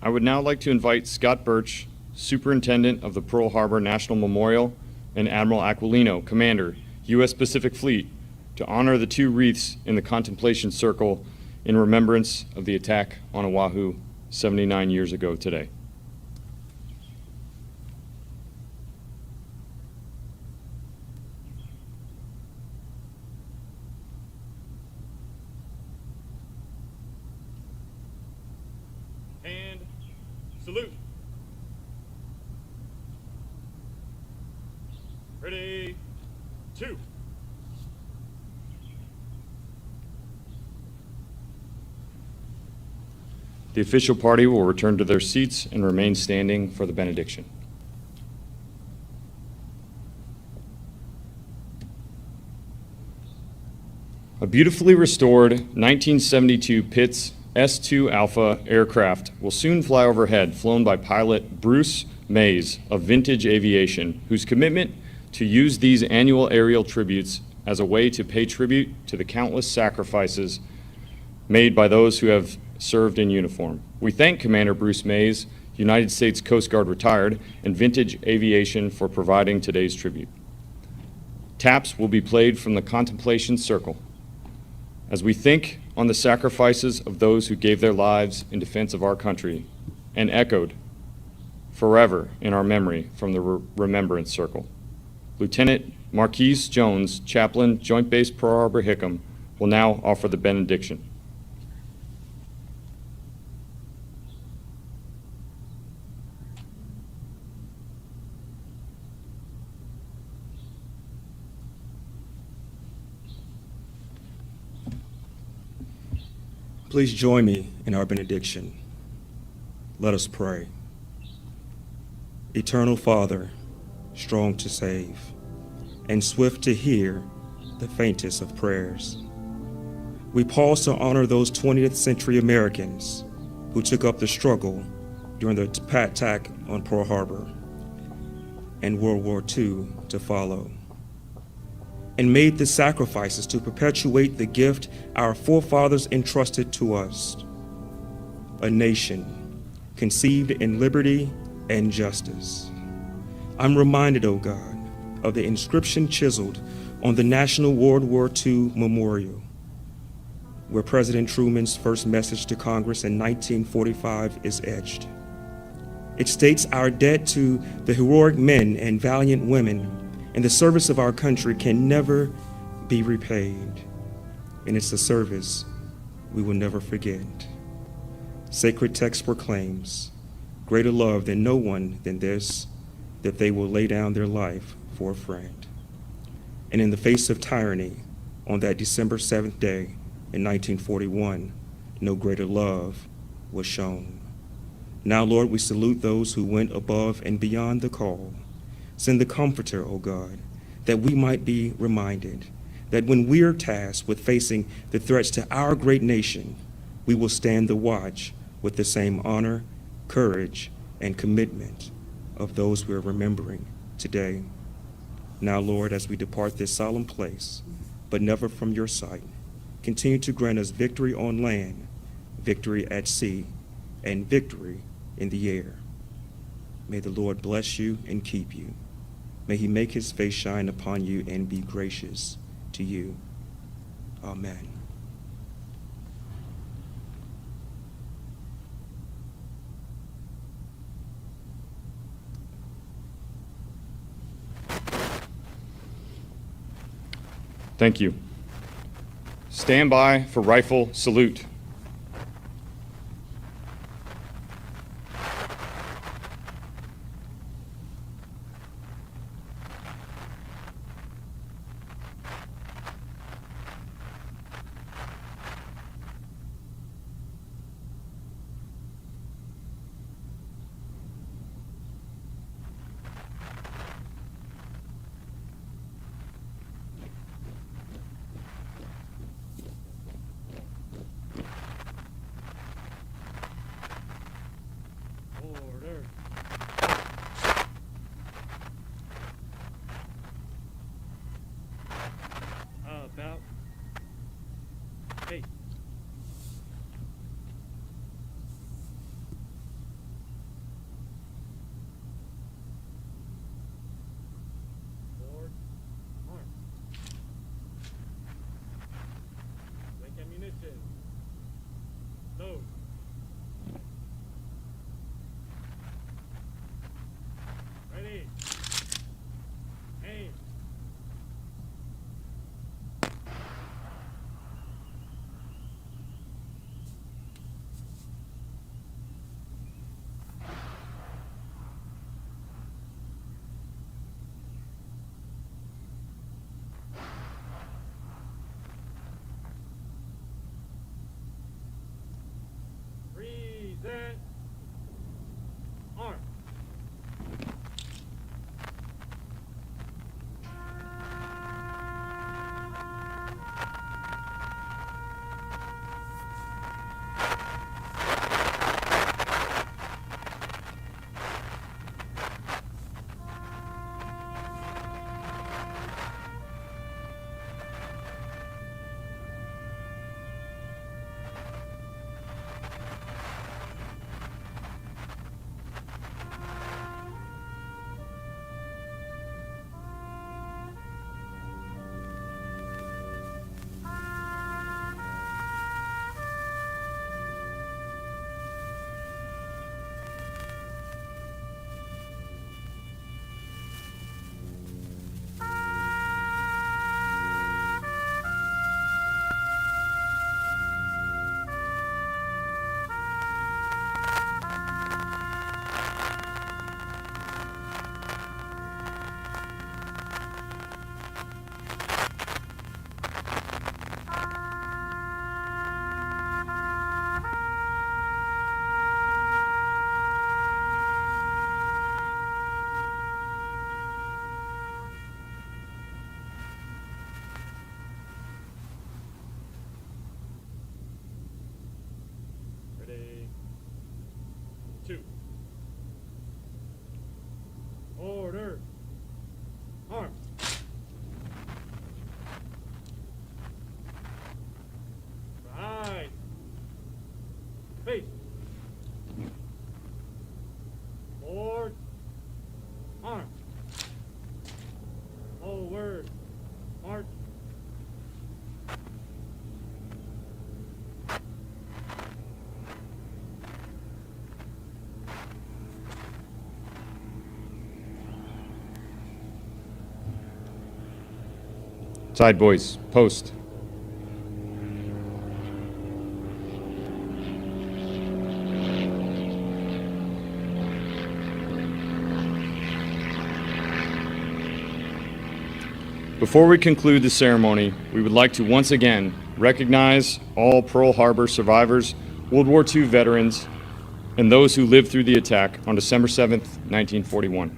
I would now like to invite Scott Birch, Superintendent of the Pearl Harbor National Memorial, and Admiral Aquilino, Commander, U.S. Pacific Fleet, to honor the two wreaths in the contemplation circle in remembrance of the attack on Oahu 79 years ago today. And salute. Ready, two. The official party will return to their seats and remain standing for the benediction. A beautifully restored 1972 Pitts S-2 Alpha aircraft will soon fly overhead, flown by pilot Bruce Mays of Vintage Aviation, whose commitment to use these annual aerial tributes as a way to pay tribute to the countless sacrifices made by those who have served in uniform. We thank Commander Bruce Mays, United States Coast Guard retired, and Vintage Aviation for providing today's tribute. Taps will be played from the contemplation circle as we think on the sacrifices of those who gave their lives in defense of our country and echoed forever in our memory from the remembrance circle. Lieutenant Marquise Jones, Chaplain, Joint Base Pearl Harbor Hickam, will now offer the benediction. Please join me in our benediction. Let us pray. Eternal Father, strong to save, and swift to hear the faintest of prayers, we pause to honor those 20th century Americans who took up the struggle during the attack on Pearl Harbor and World War II to follow, and made the sacrifices to perpetuate the gift our forefathers entrusted to us, a nation conceived in liberty and justice. I'm reminded, O God, of the inscription chiseled on the National World War II Memorial, where President Truman's first message to Congress in 1945 is etched. It states our debt to the heroic men and valiant women in the service of our country can never be repaid, and it's a service we will never forget. Sacred text proclaims, greater love than no one than this, that they will lay down their life for a friend. And in the face of tyranny, on that December 7th day in 1941, no greater love was shown. Now, Lord, we salute those who went above and beyond the call. Send the Comforter, O God, that we might be reminded that when we are tasked with facing the threats to our great nation, we will stand the watch with the same honor, courage, and commitment of those we are remembering today. Now, Lord, as we depart this solemn place, but never from your sight, continue to grant us victory on land, victory at sea, and victory in the air. May the Lord bless you and keep you. May he make his face shine upon you and be gracious to you. Amen. Thank you. Stand by for rifle salute. Side boys, post. Before we conclude the ceremony, we would like to once again recognize all Pearl Harbor survivors, World War II veterans, and those who lived through the attack on December 7th, 1941.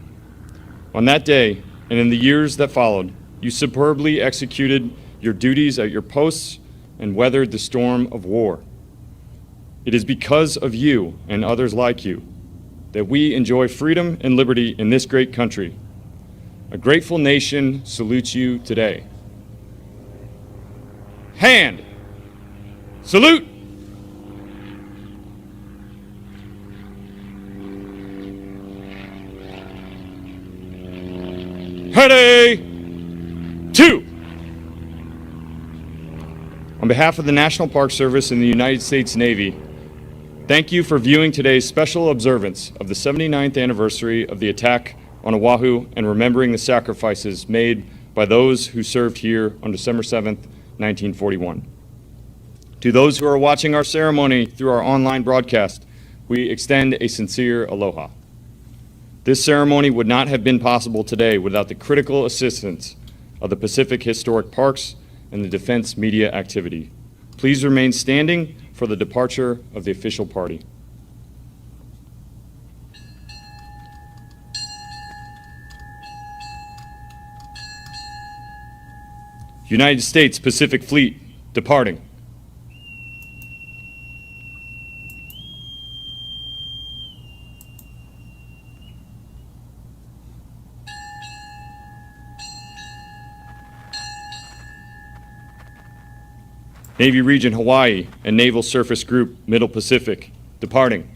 On that day, and in the years that followed, you superbly executed your duties at your posts and weathered the storm of war. It is because of you and others like you that we enjoy freedom and liberty in this great country. A grateful nation salutes you today. Hand! Salute! Ready! 2! On behalf of the National Park Service and the United States Navy, thank you for viewing today's special observance of the 79th anniversary of the attack on Oahu and remembering the sacrifices made by those who served here on December 7th, 1941. To those who are watching our ceremony through our online broadcast, we extend a sincere aloha. This ceremony would not have been possible today without the critical assistance of the Pacific Historic Parks and the Defense Media Activity. Please remain standing for the departure of the official party. United States Pacific Fleet departing. Navy Region Hawaii and Naval Surface Group Middle Pacific departing.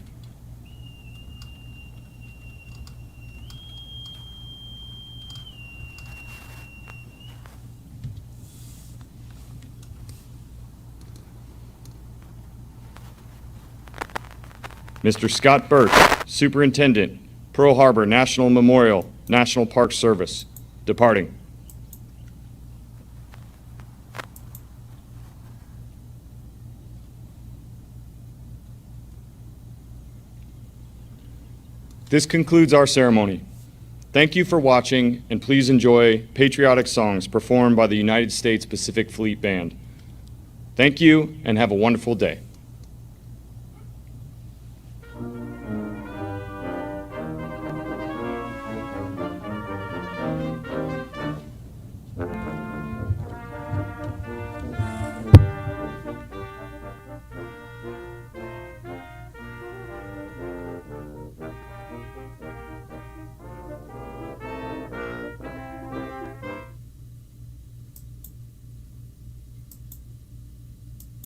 Mr. Scott Burke, Superintendent, Pearl Harbor National Memorial, National Park Service, departing. This concludes our ceremony. Thank you for watching, and please enjoy patriotic songs performed by the United States Pacific Fleet Band. Thank you, and have a wonderful day.